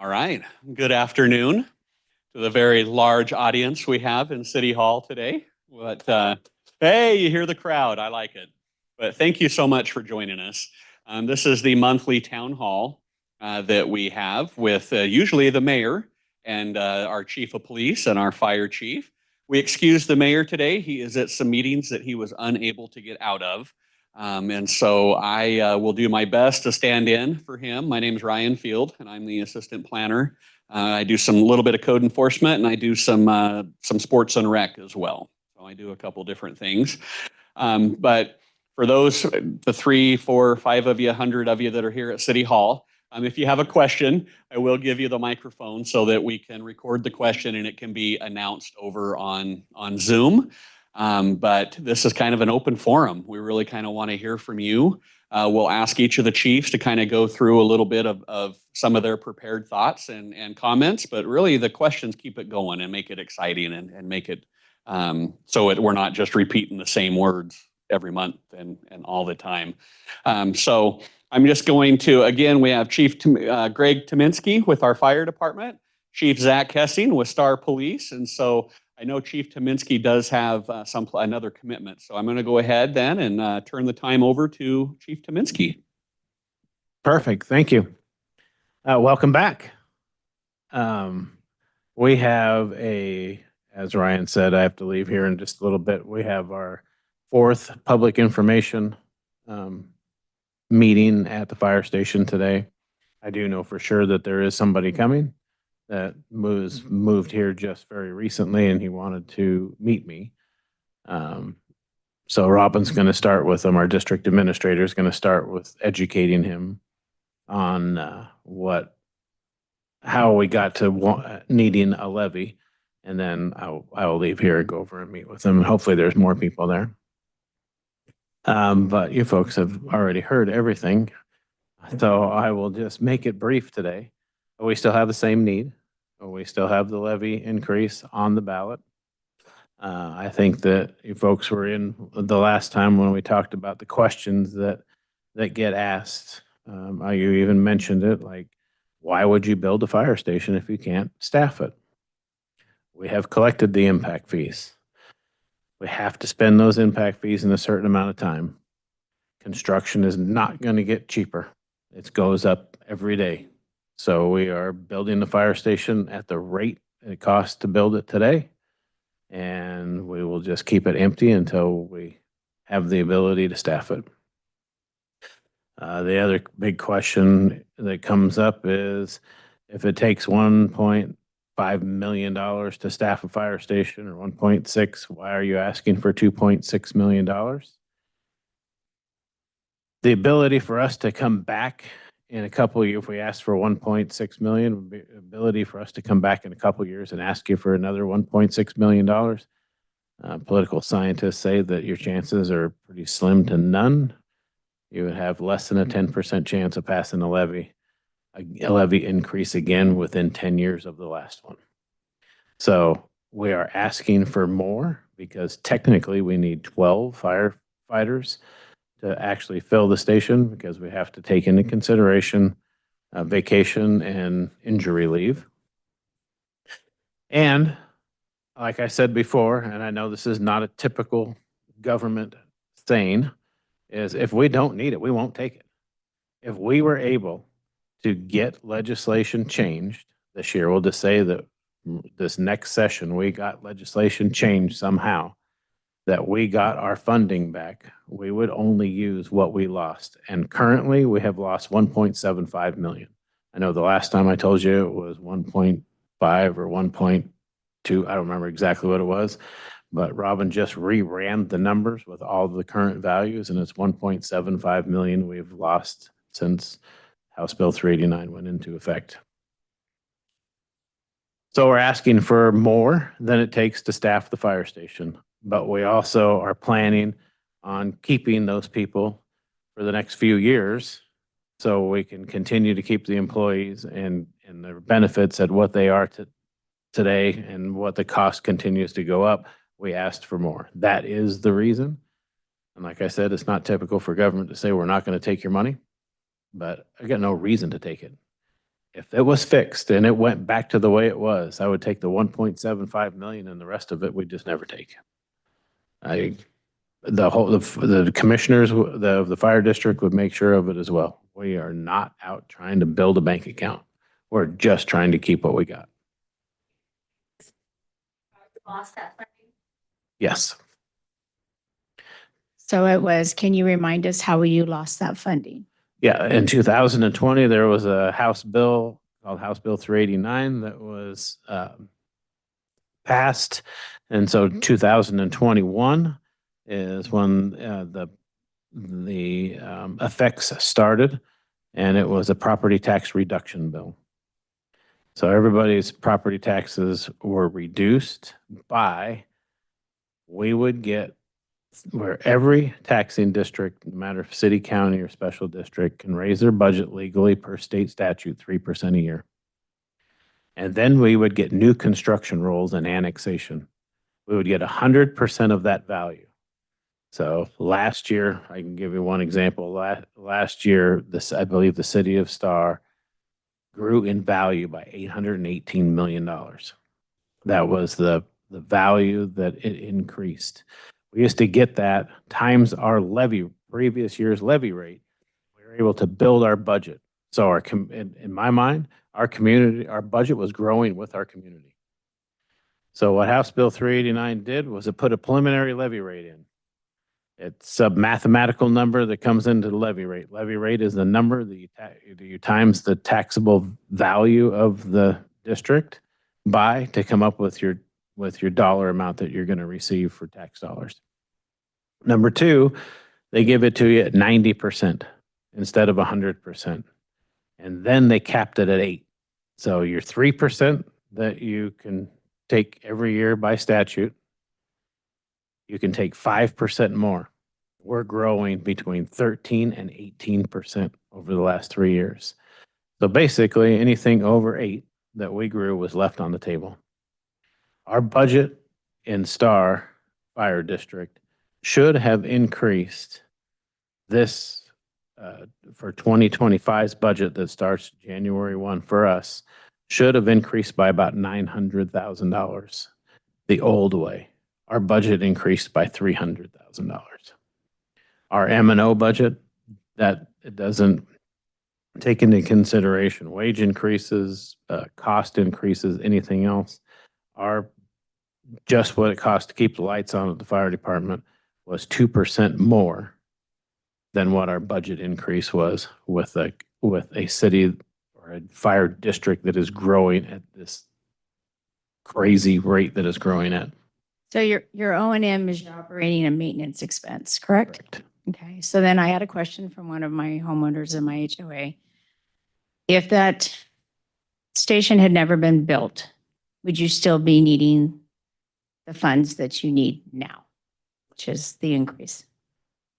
All right. Good afternoon to the very large audience we have in City Hall today. Hey, you hear the crowd. I like it. But thank you so much for joining us. This is the monthly town hall that we have with usually the mayor and our chief of police and our fire chief. We excuse the mayor today. He is at some meetings that he was unable to get out of. And so I will do my best to stand in for him. My name is Ryan Field, and I'm the assistant planner. I do some little bit of code enforcement, and I do some sports and rec as well. So I do a couple different things. But for those, the 3, 4, 5 of you, 100 of you that are here at City Hall, if you have a question, I will give you the microphone so that we can record the question and it can be announced over on Zoom. But this is kind of an open forum. We really kind of want to hear from you. We'll ask each of the chiefs to kind of go through a little bit of some of their prepared thoughts and comments, but really the questions keep it going and make it exciting and make it we're not just repeating the same words every month and all the time. So I'm just going to, again, we have Chief Greg Tominski with our fire department, Chief Zach Hessing with Star Police. And so I know Chief Tominski does have another commitment. So I'm going to go ahead then and turn the time over to Chief Tominski. Perfect. Thank you. Welcome back. We have as Ryan said, I have to leave here in just a little bit. We have our 4th public information meeting at the fire station today. I do know for sure that there is somebody coming that moved here just very recently, and he wanted to meet me. So Robin's going to start with him. Our district administrator is going to start with educating him on how we got to needing a levy, and then I will leave here and go over and meet with him. And hopefully, there's more people there. But you folks have already heard everything, so I will just make it brief today. We still have the same need. We still have the levy increase on the ballot. I think that you folks were in the last time when we talked about the questions that get asked. You even mentioned it, like, why would you build a fire station if you can't staff it? We have collected the impact fees. We have to spend those impact fees in a certain amount of time. Construction is not going to get cheaper. It goes up every day. So we are building the fire station at the rate it costs to build it today, and we will just keep it empty until we have the ability to staff it. The other big question that comes up is if it takes $1.5 million to staff a fire station, or 1.6, why are you asking for $2.6 million? The ability for us to come back in a couple of years, if we ask for 1.6 million, would be ability for us to come back in a couple of years and ask you for another $1.6 million. Political scientists say that your chances are pretty slim to none. You would have less than a 10% chance of passing a levy increase again within 10 years of the last one. So we are asking for more because technically we need 12 firefighters to actually fill the station, because we have to take into consideration vacation and injury leave. And like I said before, and I know this is not a typical government saying, is if we don't need it, we won't take it. If we were able to get legislation changed this year, we'll just say that this next session we got legislation changed somehow, that we got our funding back, we would only use what we lost. And currently we have lost 1.75 million. I know the last time I told you it was 1.5 or 1.2. I don't remember exactly what it was, but Robin just reran the numbers with all the current values, and it's 1.75 million we've lost since House Bill 389 went into effect. So we're asking for more than it takes to staff the fire station, but we also are planning on keeping those people for the next few years so we can continue to keep the employees and their benefits at what they are today, and what the cost continues to go up. We asked for more. That is the reason. And like I said, it's not typical for government to say we're not going to take your money, but I got no reason to take it. If it was fixed and it went back to the way it was, I would take the 1.75 million and the rest of it we'd just never take. The commissioners of the fire district would make sure of it as well. We are not out trying to build a bank account. We're just trying to keep what we got. Lost that funding. Yes. So it was, can you remind us how you lost that funding? Yeah, in 2020, there was a House bill called House Bill 389 that was passed. And so 2021 is when the effects started, and it was a property tax reduction bill. So everybody's property taxes were reduced by, we would get where every taxing district, no matter if city, county, or special district, can raise their budget legally per state statute 3% a year. And then we would get new construction rolls and annexation. We would get 100% of that value. So last year, I can give you one example. Last year, I believe the city of Star grew in value by $818 million. That was the value that it increased. We used to get that times our previous year's levy rate. We were able to build our budget. So in my mind, our budget was growing with our community. So what House Bill 389 did was it put a preliminary levy rate in. It's a mathematical number that comes into the levy rate. Levy rate is the number that you times the taxable value of the district by to come up with your dollar amount that you're going to receive for tax dollars. Number two, they give it to you at 90% instead of 100%. And then they capped it at 8. So your 3% that you can take every year by statute, you can take 5% more. We're growing between 13 and 18% over the last 3 years. So basically anything over 8 that we grew was left on the table. Our budget in Star Fire District should have increased this for 2025's budget that starts January 1 for us, should have increased by about $900,000 the old way. Our budget increased by $300,000. Our M&O budget, that it doesn't take into consideration wage increases, cost increases, anything else. Just what it costs to keep the lights on at the fire department was 2% more than what our budget increase was with a city or a fire district that is growing at this crazy rate that is growing at. So your O&M is your operating and maintenance expense, correct? Correct. Okay, so then I had a question from one of my homeowners in my HOA. If that station had never been built, would you still be needing the funds that you need now, which is the increase?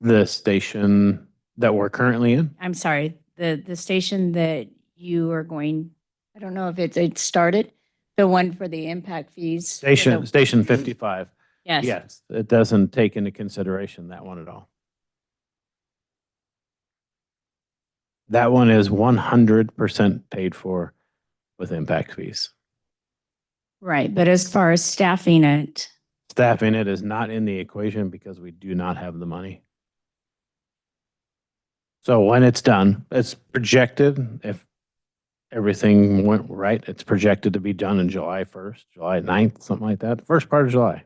The station that we're currently in? I'm sorry, the station that you are going, I don't know if it started, the one for the impact fees. Station 55. Yes. Yes, it doesn't take into consideration that one at all. That one is 100% paid for with impact fees. Right, but as far as staffing it, Staffing it is not in the equation because we do not have the money. So when it's done, it's projected, if everything went right, it's projected to be done in July 1st, July 9th, something like that, first part of July.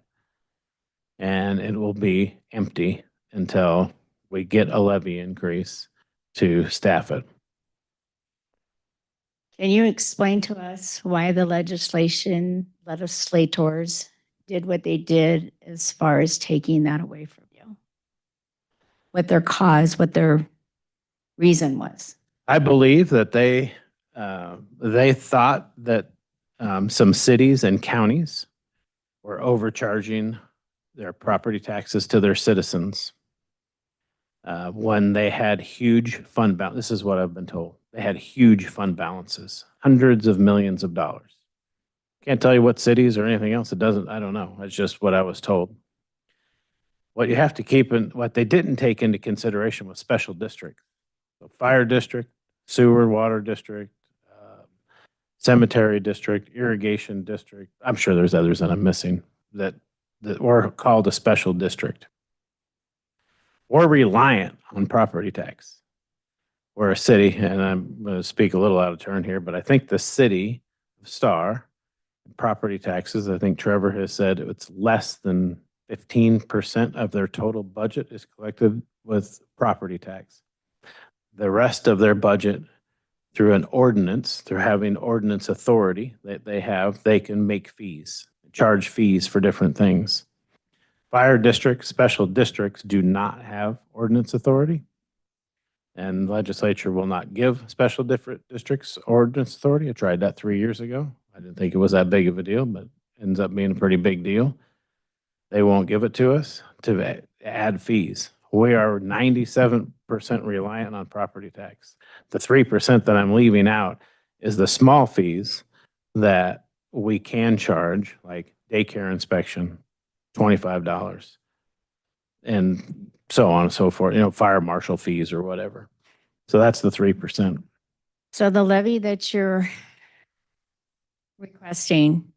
And it will be empty until we get a levy increase to staff it. can you explain to us why the legislators did what they did as far as taking that away from you? What their cause, what their reason was? I believe that they thought that some cities and counties were overcharging their property taxes to their citizens when they had huge fund balance. This is what I've been told. They had huge fund balances, hundreds of millions of dollars. Can't tell you what cities or anything else. I don't know. It's just what I was told. What you have to keep in, what they didn't take into consideration was special districts. So fire district, sewer, water district, cemetery district, irrigation district. I'm sure there's others that I'm missing that were called a special district. We're reliant on property tax. We're a city, and I'm going to speak a little out of turn here, but I think the city of Star, property taxes, I think Trevor has said it's less than 15% of their total budget is collected with property tax. The rest of their budget, through an ordinance, through having ordinance authority that they have, they can make fees, charge fees for different things. Fire districts, special districts do not have ordinance authority. And legislature will not give special different districts ordinance authority. I tried that 3 years ago. I didn't think it was that big of a deal, but ends up being a pretty big deal. They won't give it to us to add fees. We are 97% reliant on property tax. The 3% that I'm leaving out is the small fees that we can charge, like daycare inspection, $25, and so on and so forth, fire marshal fees or whatever. So that's the 3%. So the levy that you're requesting,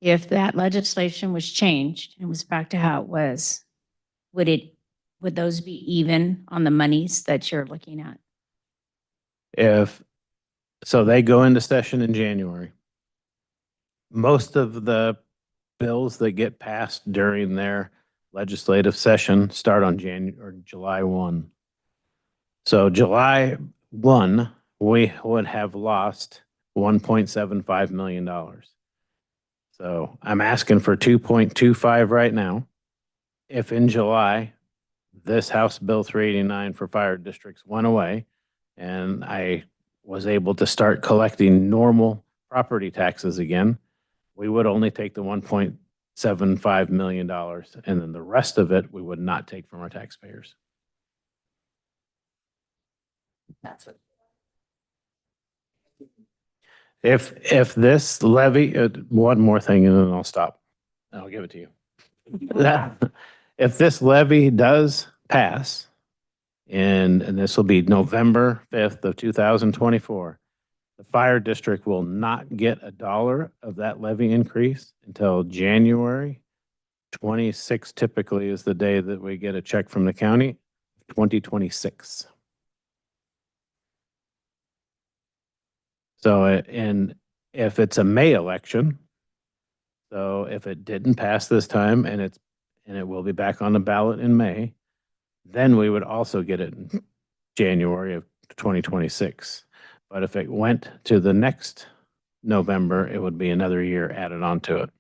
if that legislation was changed and was back to how it was, would those be even on the monies that you're looking at? So they go into session in January. Most of the bills that get passed during their legislative session start on July 1. So July 1, we would have lost $1.75 million. So I'm asking for 2.25 right now. If in July, this House Bill 389 for fire districts went away and I was able to start collecting normal property taxes again, we would only take the $1.75 million, and then the rest of it we would not take from our taxpayers. That's what. If this levy, one more thing and then I'll stop. And I'll give it to you. If this levy does pass, and this will be November 5th of 2024, the fire district will not get $1 of that levy increase until January 26. Typically is the day that we get a check from the county, 2026. So, and if it's a May election, so if it didn't pass this time and it will be back on the ballot in May, then we would also get it in January of 2026. But if it went to the next November, it would be another year added onto it.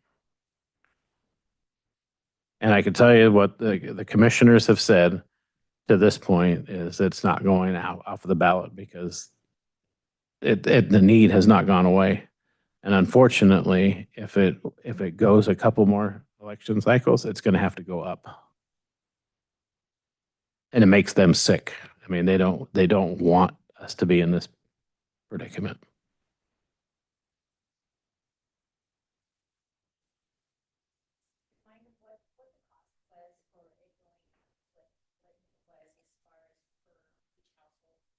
And I can tell you what the commissioners have said to this point is it's not going out off of the ballot because the need has not gone away. And unfortunately, if it goes a couple more election cycles, it's going to have to go up. And it makes them sick. I mean, they don't want us to be in this predicament.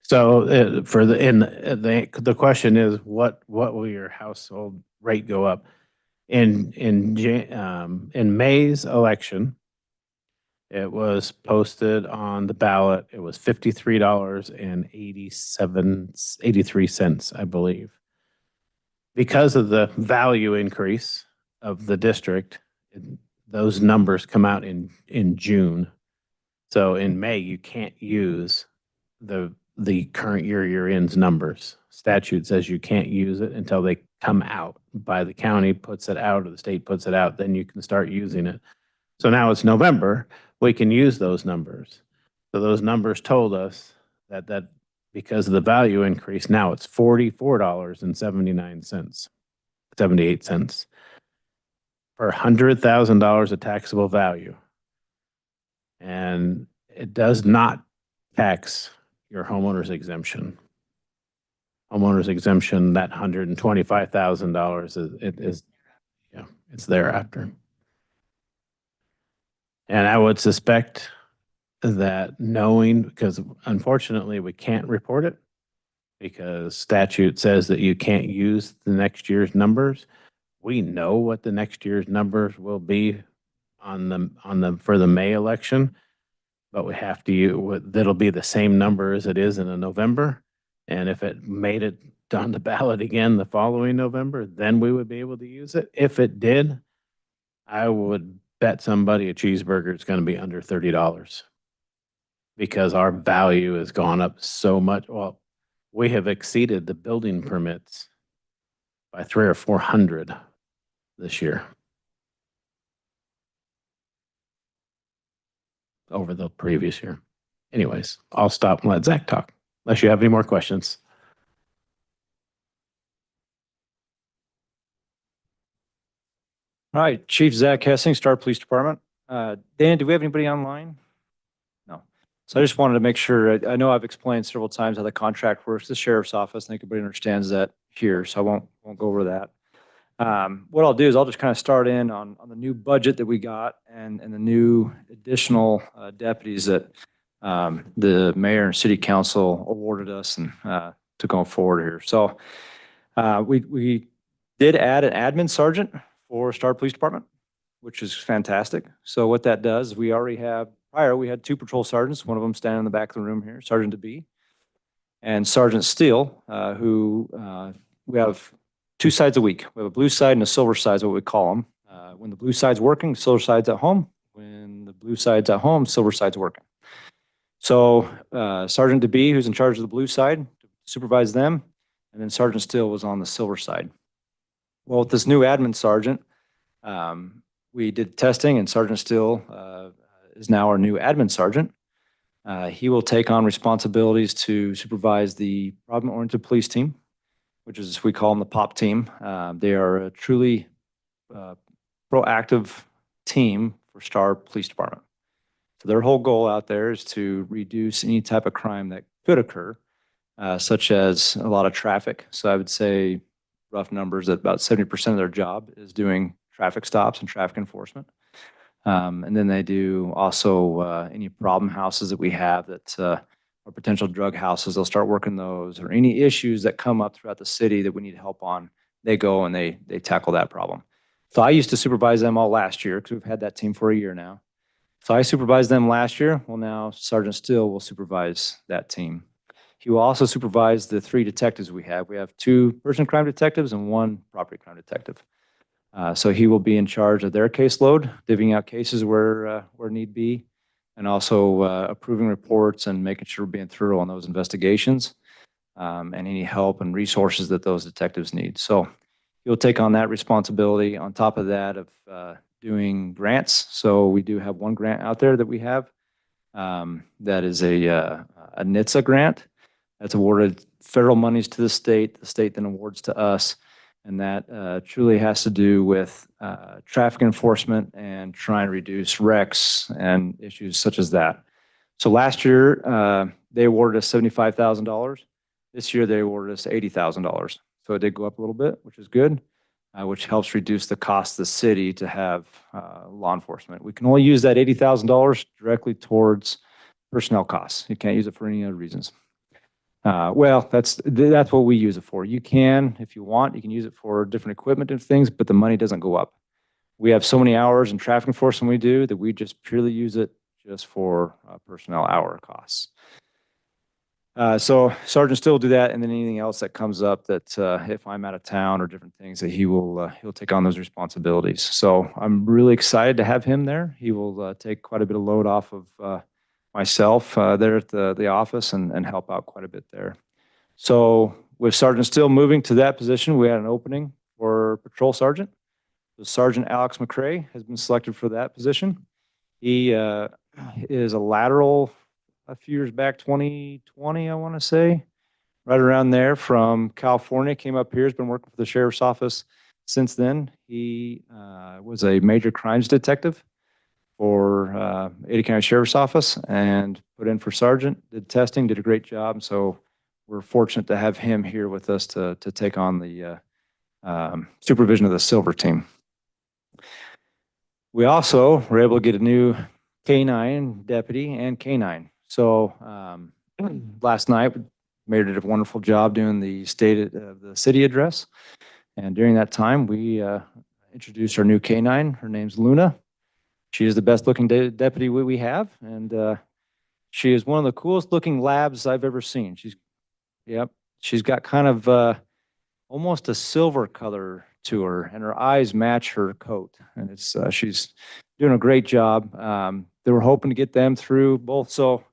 So the question is, what will your household rate go up? In May's election, it was posted on the ballot. It was $53.83, I believe. Because of the value increase of the district, those numbers come out in June. So in May, you can't use the current year ends numbers. Statute says you can't use it until they come out by the county puts it out or the state puts it out, then you can start using it. So now it's November, we can use those numbers. So those numbers told us that because of the value increase, now it's $44.78 per $100,000 of taxable value. And it does not tax your homeowner's exemption. Homeowner's exemption, that $125,000 it's thereafter. And I would suspect that knowing, because unfortunately we can't report it, because statute says that you can't use the next year's numbers. We know what the next year's numbers will be for the May election, but we have to use, that'll be the same number as it is in a November. And if it made it on the ballot again the following November, then we would be able to use it. If it did, I would bet somebody a cheeseburger is going to be under $30 because our value has gone up so much. Well, we have exceeded the building permits by 300 or 400 this year over the previous year. Anyways, I'll stop and let Zach talk unless you have any more questions. All right, Chief Zach Hessing, Star Police Department. Dan, do we have anybody online? No. So I just wanted to make sure, I know I've explained several times how the contract works, the sheriff's office. I think everybody understands that here, so I won't go over that. What I'll do is I'll just kind of start in on the new budget that we got and the new additional deputies that the mayor and city council awarded us and to go forward here. So we did add an admin sergeant for Star Police Department, which is fantastic. So what that does, we already have, prior we had 2 patrol sergeants, one of them standing in the back of the room here, Sergeant DeBee, and Sergeant Steele, who we have 2 sides a week. We have a blue side and a silver side is what we call them. When the blue side's working, silver side's at home. When the blue side's at home, silver side's working. So Sergeant DeBee, who's in charge of the blue side, supervised them, and then Sergeant Steele was on the silver side. Well, with this new admin sergeant, we did testing, and Sergeant Steele is now our new admin sergeant. He will take on responsibilities to supervise the problem-oriented police team, which is, we call them the POP team. They are a truly proactive team for Star Police Department. So their whole goal out there is to reduce any type of crime that could occur, such as a lot of traffic. So I would say rough numbers that about 70% of their job is doing traffic stops and traffic enforcement. And then they do also any problem houses that we have that are potential drug houses. They'll start working those, or any issues that come up throughout the city that we need help on. They go and they tackle that problem. So I used to supervise them all last year because we've had that team for a year now. So I supervised them last year. Well, now Sergeant Steele will supervise that team. He will also supervise the 3 detectives we have. We have 2 person crime detectives and 1 property crime detective. So he will be in charge of their caseload, divvying out cases where need be, and also approving reports and making sure we're being thorough on those investigations, and any help and resources that those detectives need. So he'll take on that responsibility on top of that of doing grants. So we do have 1 grant out there that we have that is a NHTSA grant that's awarded federal monies to the state then awards to us. And that truly has to do with traffic enforcement and trying to reduce wrecks and issues such as that. So last year, they awarded us $75,000. This year, they awarded us $80,000. So it did go up a little bit, which is good, which helps reduce the cost of the city to have law enforcement. We can only use that $80,000 directly towards personnel costs. You can't use it for any other reasons. Well, that's what we use it for. You can, if you want, you can use it for different equipment and things, but the money doesn't go up. We have so many hours in traffic enforcement we do that we just purely use it just for personnel hour costs. So Sergeant Steele will do that, and then anything else that comes up that if I'm out of town or different things that he'll take on those responsibilities. So I'm really excited to have him there. He will take quite a bit of load off of myself there at the office and help out quite a bit there. So with Sergeant Steele moving to that position, we had an opening for patrol sergeant. So Sergeant Alex McCray has been selected for that position. He is a lateral a few years back, 2020, I want to say, right around there, from California, came up here, has been working for the sheriff's office since then. He was a major crimes detective for Ada County Sheriff's Office and put in for sergeant, did testing, did a great job. So we're fortunate to have him here with us to take on the supervision of the silver team. We also were able to get a new K9 deputy and K9. So last night, Mayor did a wonderful job doing the the city address. And during that time, we introduced our new canine. Her name's Luna. She is the best looking deputy we have. And she is one of the coolest looking labs I've ever seen. Yep, she's got kind of almost a silver color to her, and her eyes match her coat. And she's doing a great job. They were hoping to get them through both. So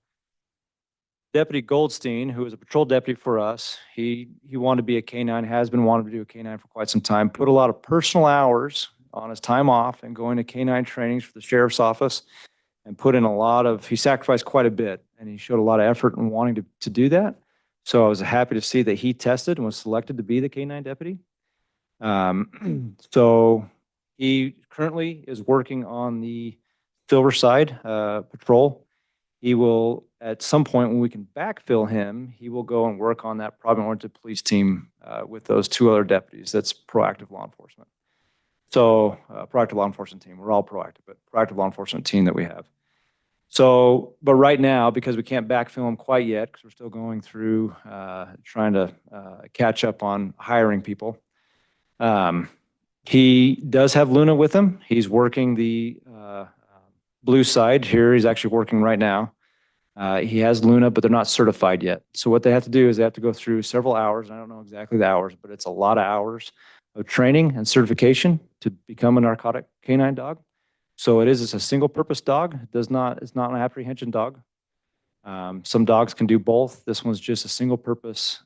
Deputy Goldstein, who is a patrol deputy for us, he wanted to be a canine, has been wanting to do a canine for quite some time, put a lot of personal hours on his time off and going to canine trainings for the sheriff's office, and put in he sacrificed quite a bit, and he showed a lot of effort in wanting to do that. So I was happy to see that he tested and was selected to be the canine deputy. So he currently is working on the Silverside patrol. He will, at some point when we can backfill him, he will go and work on that problem-oriented police team with those 2 other deputies. That's proactive law enforcement. So proactive law enforcement team. We're all proactive, but proactive law enforcement team that we have. So, but right now, because we can't backfill him quite yet, because we're still going through trying to catch up on hiring people, he does have Luna with him. He's working the blue side here. He's actually working right now. He has Luna, but they're not certified yet. So what they have to do is they have to go through several hours. I don't know exactly the hours, but it's a lot of hours of training and certification to become a narcotic canine dog. So it's a single purpose dog. It's not an apprehension dog. Some dogs can do both. This one's just a single purpose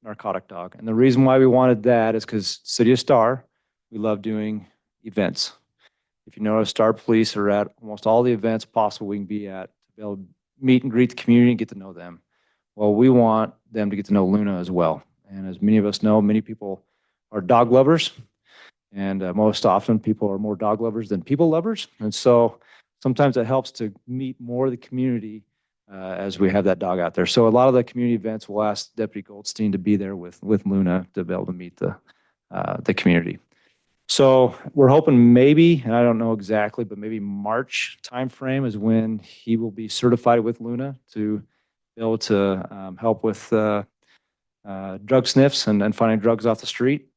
narcotic dog. And the reason why we wanted that is because City of Star, we love doing events. If you notice, Star Police are at almost all the events possible we can be at to be able to meet and greet the community and get to know them. Well, we want them to get to know Luna as well. And as many of us know, many people are dog lovers. And most often people are more dog lovers than people lovers. And so sometimes it helps to meet more of the community as we have that dog out there. So a lot of the community events will ask Deputy Goldstein to be there with Luna to be able to meet the community. So we're hoping maybe, and I don't know exactly, but maybe March timeframe is when he will be certified with Luna to be able to help with drug sniffs and finding drugs off the street.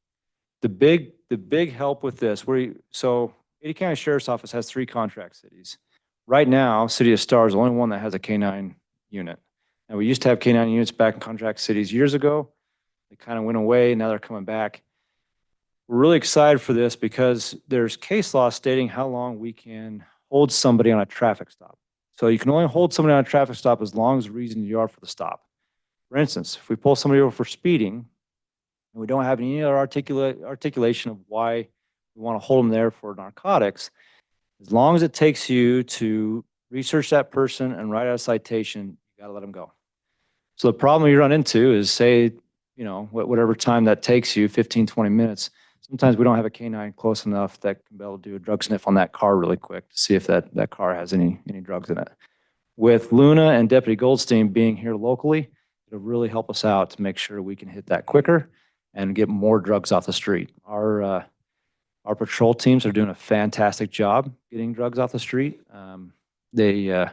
The big help with this, so Ada County Sheriff's Office has 3 contract cities. Right now, City of Star is the only one that has a canine unit. Now, we used to have canine units back in contract cities years ago. They kind of went away. Now they're coming back. We're really excited for this because there's case law stating how long we can hold somebody on a traffic stop. So you can only hold somebody on a traffic stop as long as the reason you are for the stop. For instance, if we pull somebody over for speeding and we don't have any other articulation of why we want to hold them there for narcotics, as long as it takes you to research that person and write out a citation, you got to let them go. So the problem you run into is, say, whatever time that takes you, 15, 20 minutes, sometimes we don't have a canine close enough that can be able to do a drug sniff on that car really quick to see if that car has any drugs in it. With Luna and Deputy Goldstein being here locally, it'll really help us out to make sure we can hit that quicker and get more drugs off the street. Our patrol teams are doing a fantastic job getting drugs off the street. The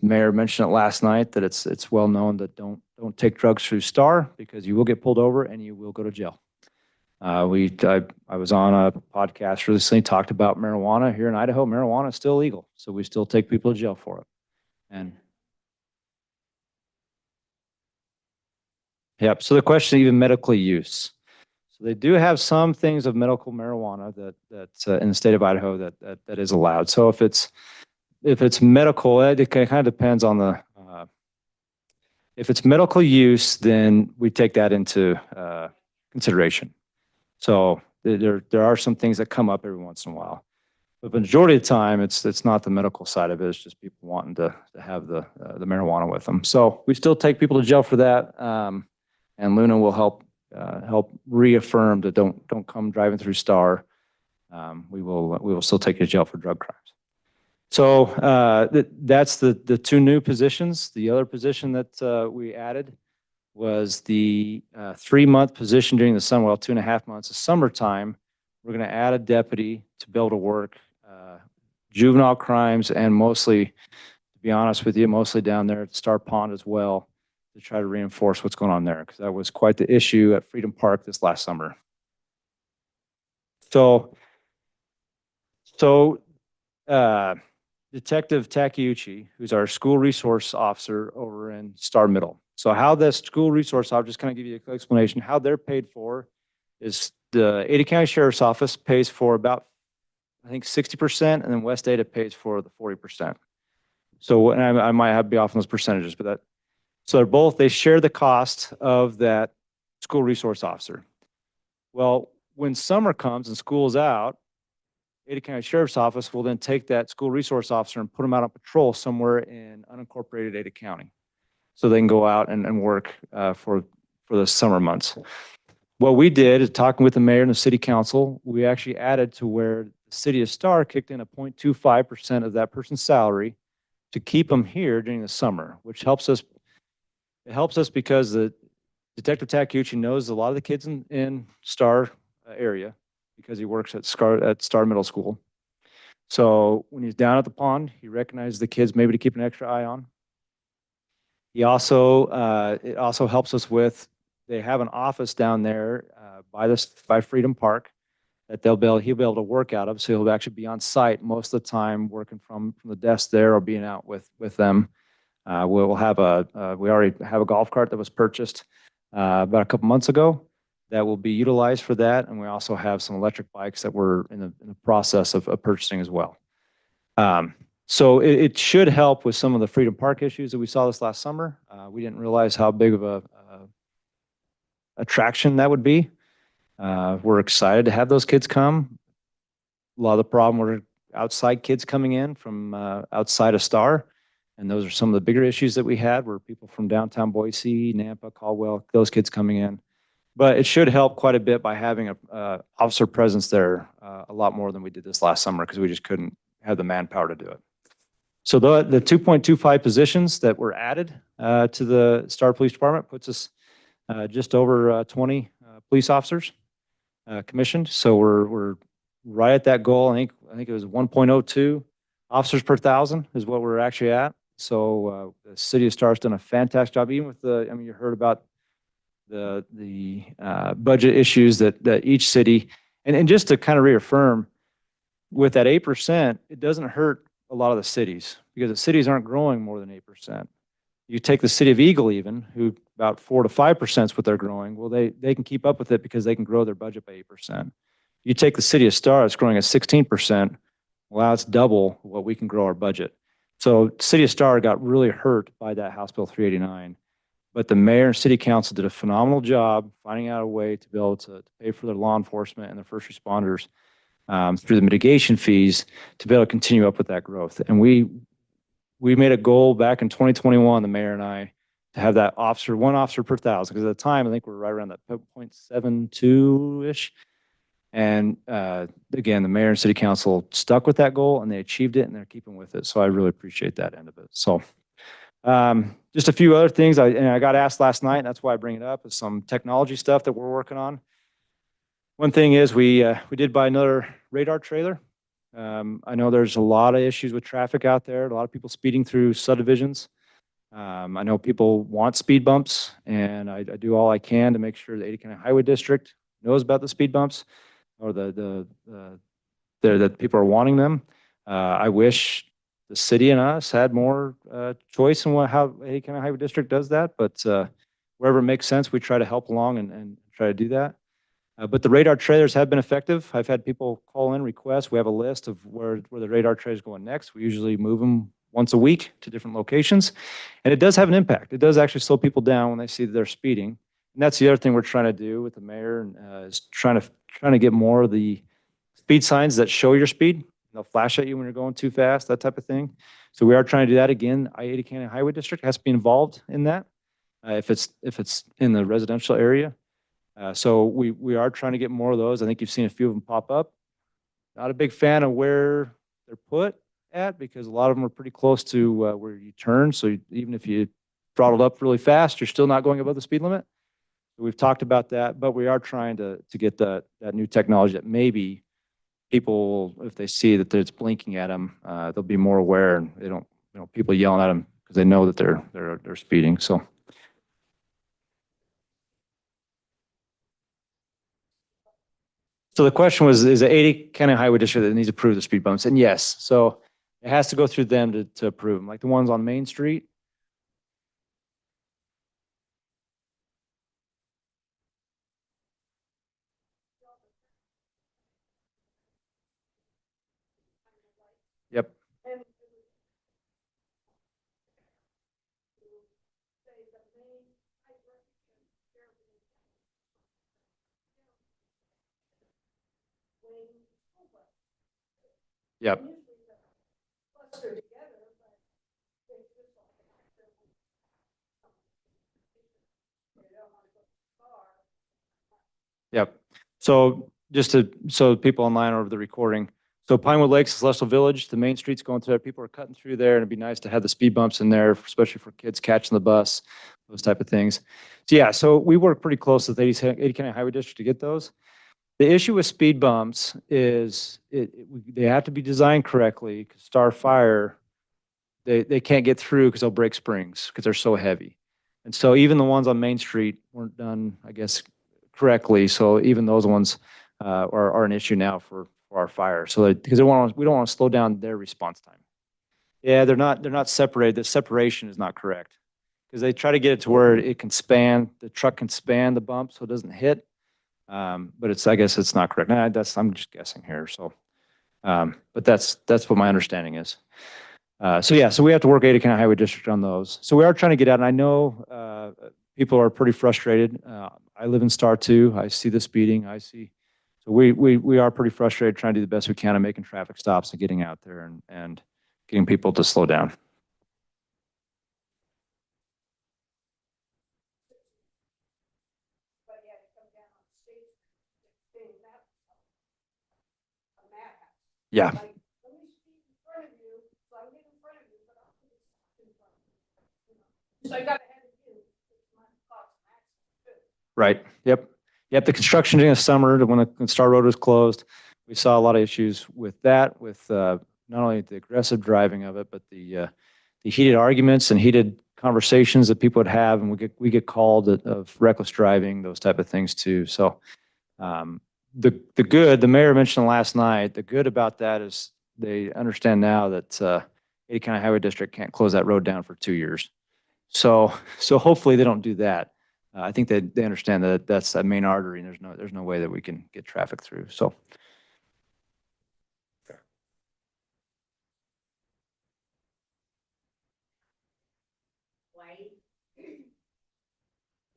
mayor mentioned it last night that it's well known that don't take drugs through Star because you will get pulled over and you will go to jail. I was on a podcast recently, talked about marijuana here in Idaho. Marijuana is still illegal, so we still take people to jail for it. And yep. So the question, even medically use. So they do have some things of medical marijuana that in the state of Idaho that is allowed. So if it's medical, it kind of depends on the. If it's medical use, then we take that into consideration. So there are some things that come up every once in a while, but the majority of the time it's not the medical side of it. It's just people wanting to have the marijuana with them. So we still take people to jail for that, and Luna will help reaffirm that don't come driving through Star. We will still take you to jail for drug crimes. So that's the 2 new positions. The other position that we added was the 3-month position during the summer, well, 2.5 months of summertime. We're going to add a deputy to be able to work juvenile crimes and mostly, to be honest with you, mostly down there at Star Pond as well, to try to reinforce what's going on there, because that was quite the issue at Freedom Park this last summer. So Detective Takeuchi, who's our school resource officer over in Star Middle. So how this school resource, I'll just kind of give you a quick explanation. How they're paid for is the Ada County Sheriff's Office pays for about, I think, 60%, and then West Ada pays for the 40%. So, and I might have to be off on those percentages, but that, so they're both, they share the cost of that school resource officer. Well, when summer comes and school's out, Ada County Sheriff's Office will then take that school resource officer and put them out on patrol somewhere in unincorporated Ada County. So they can go out and work for the summer months. What we did is, talking with the mayor and the city council, we actually added to where the city of Star kicked in a 0.25% of that person's salary to keep them here during the summer, which helps us. It helps us because the Detective Takeuchi knows a lot of the kids in Star area, because he works at Star Middle School. So when he's down at the pond, he recognizes the kids maybe to keep an extra eye on. He also, it also helps us with, they have an office down there by Freedom Park that he'll be able to work out of. So he'll actually be on site most of the time, working from the desk there or being out with them. We already have a golf cart that was purchased about a couple months ago that will be utilized for that. And we also have some electric bikes that we're in the process of purchasing as well. So it should help with some of the Freedom Park issues that we saw this last summer. We didn't realize how big of a attraction that would be. We're excited to have those kids come. A lot of the problem were outside kids coming in from outside of Star. And those are some of the bigger issues that we had, were people from downtown Boise, Nampa, Caldwell, those kids coming in. But it should help quite a bit by having a officer presence there a lot more than we did this last summer, because we just couldn't have the manpower to do it. So the 2.25 positions that were added to the Star Police Department puts us just over 20 police officers commissioned. So we're right at that goal. I think it was 1.02 officers per 1,000 is what we're actually at. So the city of Star's done a fantastic job, even with the, I mean, you heard about the budget issues that each city, and just to kind of reaffirm, with that 8%, it doesn't hurt a lot of the cities, because the cities aren't growing more than 8%. You take the city of Eagle even, who about 4 to 5% is what they're growing. Well, they can keep up with it because they can grow their budget by 8%. You take the city of Star, it's growing at 16%. Well, that's double what we can grow our budget. So city of Star got really hurt by that House Bill 389. But the mayor and city council did a phenomenal job finding out a way to be able to pay for their law enforcement and their first responders through the mitigation fees to be able to continue up with that growth. And we made a goal back in 2021, the mayor and I, to have that officer, one officer per 1,000, because at the time, I think we were right around that 0.72-ish. And again, the mayor and city council stuck with that goal, and they achieved it, and they're keeping with it. So I really appreciate that end of it. So just a few other things. I got asked last night, and that's why I bring it up, is some technology stuff that we're working on. One thing is we did buy another radar trailer. I know there's a lot of issues with traffic out there, a lot of people speeding through subdivisions. I know people want speed bumps, and I do all I can to make sure the Ada County Highway District knows about the speed bumps, or that people are wanting them. I wish the city and us had more choice in how Ada County Highway District does that, but wherever it makes sense, we try to help along and try to do that. But the radar trailers have been effective. I've had people call in, requests. We have a list of where the radar trailers going next. We usually move them once a week to different locations, and it does have an impact. It does actually slow people down when they see that they're speeding. And that's the other thing we're trying to do with the mayor, is trying to get more of the speed signs that show your speed. They'll flash at you when you're going too fast, that type of thing. So we are trying to do that again. Ada County Highway District has to be involved in that if it's in the residential area. So we are trying to get more of those. I think you've seen a few of them pop up. Not a big fan of where they're put at, because a lot of them are pretty close to where you turn. So even if you throttled up really fast, you're still not going above the speed limit. We've talked about that, but we are trying to get that new technology that maybe people, if they see that it's blinking at them, they'll be more aware, and they don't, people yelling at them because they know that they're speeding. So So the question was, is it Ada County Highway District that needs to approve the speed bumps? And yes, so it has to go through them to approve them, like the ones on Main Street. Yep. Yep. Yep. So just to, so people online over the recording. So Pinewood Lakes is Celestial Village. The main street's going through there. People are cutting through there, and it'd be nice to have the speed bumps in there, especially for kids catching the bus, those type of things. So yeah, so we work pretty close with Ada County Highway District to get those. The issue with speed bumps is they have to be designed correctly, because Star Fire, they can't get through because they'll break springs because they're so heavy. And so even the ones on Main Street weren't done, I guess, correctly. So even those ones are an issue now for our fire. So because we don't want to slow down their response time. Yeah, they're not separated. The separation is not correct, because they try to get it to where it can span, the truck can span the bump so it doesn't hit. But I guess it's not correct. I'm just guessing here. So, but that's what my understanding is. So yeah, so we have to work Ada County Highway District on those. So we are trying to get out, and I know people are pretty frustrated. I live in Star too. I see the speeding. So we are pretty frustrated, trying to do the best we can at making traffic stops and getting out there and getting people to slow down. Yeah. Right. Yep. Yep. The construction during the summer, when Star Road was closed, we saw a lot of issues with that, with not only the aggressive driving of it, but the heated arguments and heated conversations that people would have, and we get called of reckless driving, those type of things too. So the mayor mentioned last night, the good about that is they understand now that Ada County Highway District can't close that road down for 2 years. So hopefully they don't do that. I think they understand that that's that main artery, and there's no way that we can get traffic through. So.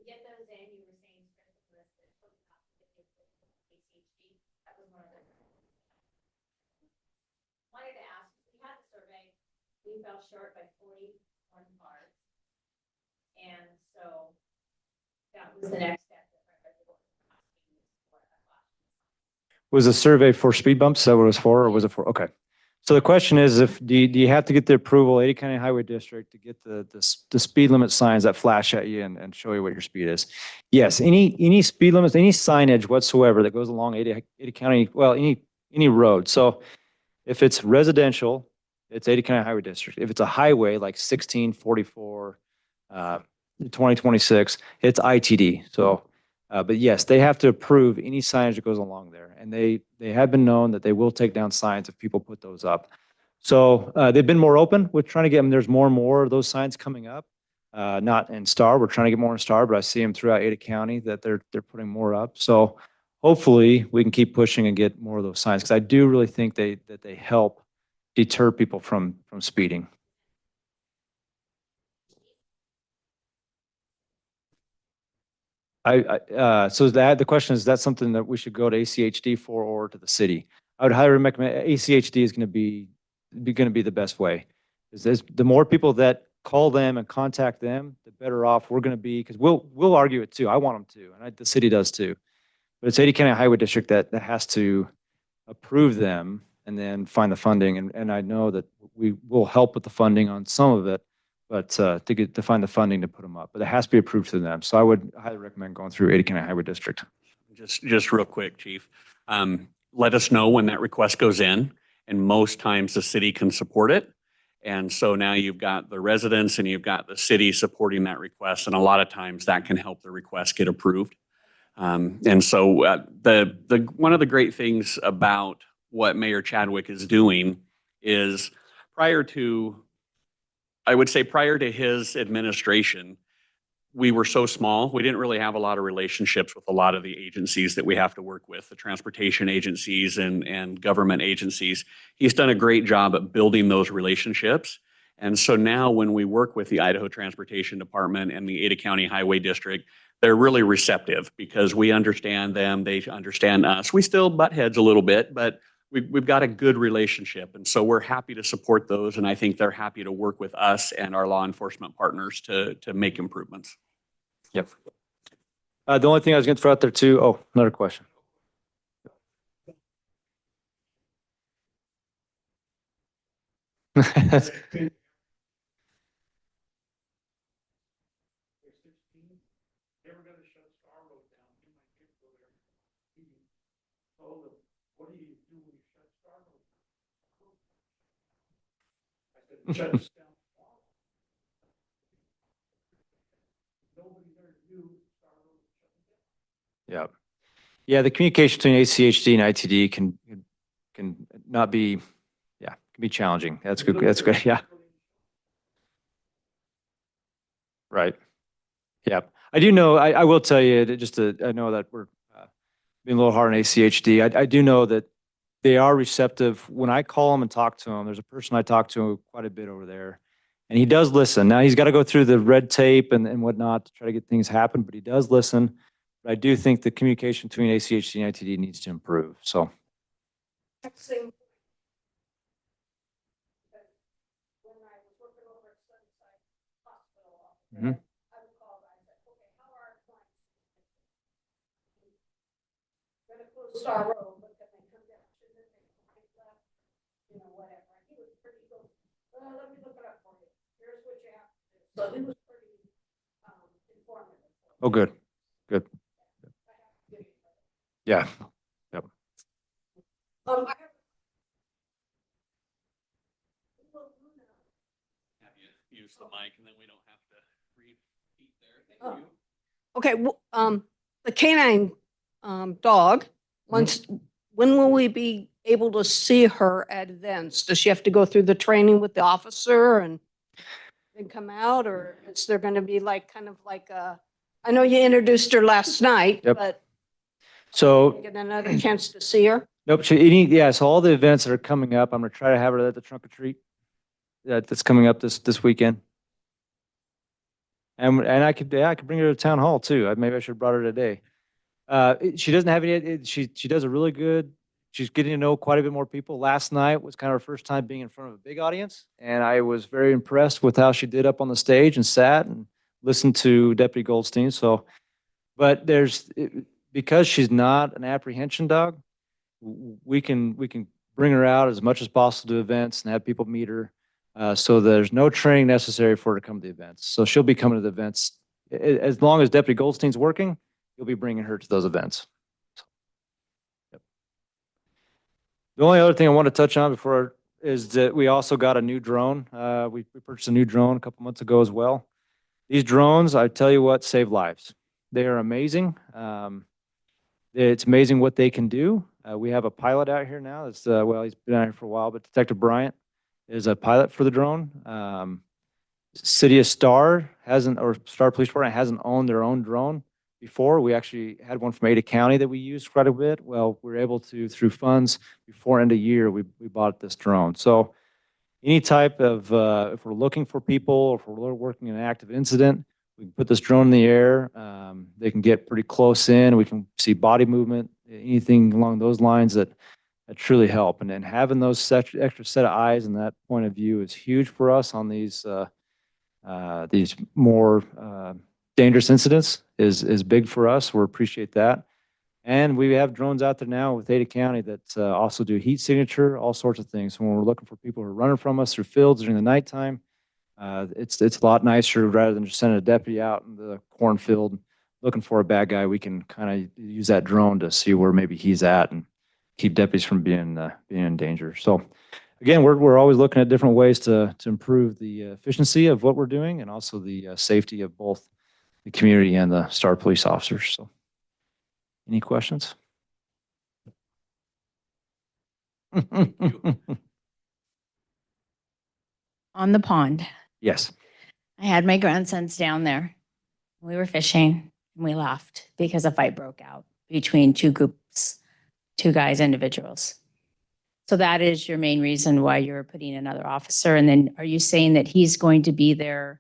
Get those in, you were saying that was one of the. Wanted to ask, we had a survey, we fell short by 41 cars. And so that was the next step. Was the survey for speed bumps? Is that what it was for, or was it for? Okay. So the question is, do you have to get the approval, Ada County Highway District, to get the speed limit signs that flash at you and show you what your speed is? Yes. Any speed limits, any signage whatsoever that goes along Ada County, well, any road. So if it's residential, it's Ada County Highway District. If it's a highway like 1644, 2026, it's ITD. So, but yes, they have to approve any signage that goes along there. And they have been known that they will take down signs if people put those up. So they've been more open with trying to get them. There's more and more of those signs coming up. Not in Star, we're trying to get more in Star, but I see them throughout Ada County that they're putting more up. So hopefully we can keep pushing and get more of those signs, because I do really think that they help deter people from speeding. So the question is that something that we should go to ACHD for or to the city? I would highly recommend ACHD is going to be the best way. Is the more people that call them and contact them, the better off we're going to be, because we'll argue it too. I want them to, and the city does too. But it's Ada County Highway District that has to approve them and then find the funding. And I know that we will help with the funding on some of it, but to find the funding to put them up. But it has to be approved through them. So I would highly recommend going through Ada County Highway District. Just real quick, Chief. Let us know when that request goes in, and most times the city can support it. And so now you've got the residents and you've got the city supporting that request, and a lot of times that can help the request get approved. And so one of the great things about what Mayor Chadwick is doing is prior to his administration, we were so small, we didn't really have a lot of relationships with a lot of the agencies that we have to work with, the transportation agencies and government agencies. He's done a great job at building those relationships. And so now when we work with the Idaho Transportation Department and the Ada County Highway District, they're really receptive because we understand them, they understand us. We still butt heads a little bit, but we've got a good relationship. And so we're happy to support those. And I think they're happy to work with us and our law enforcement partners to make improvements. Yep. The only thing I was going to throw out there too, oh, another question. Yeah. Yeah, the communication between ACHD and ITD can not be, yeah, can be challenging. That's good. That's good. Yeah. Right. Yeah. I do know, I will tell you, I know that we're being a little hard on ACHD. I do know that they are receptive. When I call them and talk to them, there's a person I talk to quite a bit over there, and he does listen. Now he's got to go through the red tape and whatnot to try to get things happen, but he does listen. But I do think the communication between ACHD and ITD needs to improve. So. Mhm. Star Road, but then they come down to the left, you know, whatever. He was pretty good. Well, let me look it up for you. Here's what you have to do. So he was pretty informative. Oh, good. Good. Yeah. Yep. I have Have you use the mic and then we don't have to repeat there. Thank Oh. you. Okay, the canine dog, when will we be able to see her at events? Does she have to go through the training with the officer and then come out, or is there going to be like, kind of like I know you introduced her last night, Yep. but So, get another chance to see her? nope. So all the events that are coming up, I'm gonna try to have her at the trunk or treat that's coming up this weekend. And I could bring her to town hall too. Maybe I should have brought her today. She doesn't have any, she does a really good, she's getting to know quite a bit more people. Last night was kind of her first time being in front of a big audience, and I was very impressed with how she did up on the stage and sat and listened to Deputy Goldstein. So, but because she's not an apprehension dog, we can bring her out as much as possible to events and have people meet her. So there's no training necessary for her to come to the events. So she'll be coming to the events as long as Deputy Goldstein's working. You'll be bringing her to those events. Yep. The only other thing I want to touch on before is that we also got a new drone. We purchased a new drone a couple months ago as well. These drones, I tell you what, save lives. They are amazing. It's amazing what they can do. We have a pilot out here now. He's been out here for a while, but Detective Bryant is a pilot for the drone. City of Star or Star Police Department hasn't owned their own drone before. We actually had one from Ada County that we used quite a bit. Well, we were able to, through funds before end of year, we bought this drone. So any type of, if we're looking for people, if we're working in an active incident, we can put this drone in the air. They can get pretty close in. We can see body movement, anything along those lines that truly help. And then having those extra set of eyes and that point of view is huge for us on these more dangerous incidents is big for us. We appreciate that. And we have drones out there now with Ada County that also do heat signature, all sorts of things. So when we're looking for people who are running from us through fields during the nighttime, it's a lot nicer rather than just sending a deputy out in the cornfield looking for a bad guy. We can kind of use that drone to see where maybe he's at and keep deputies from being in danger. So again, we're always looking at different ways to improve the efficiency of what we're doing and also the safety of both the community and the Star police officers. So Any questions? On the pond, Yes. I had my grandsons down there. We were fishing and we left because a fight broke out between two groups, two guys, individuals. So that is your main reason why you're putting another officer. And then are you saying that he's going to be there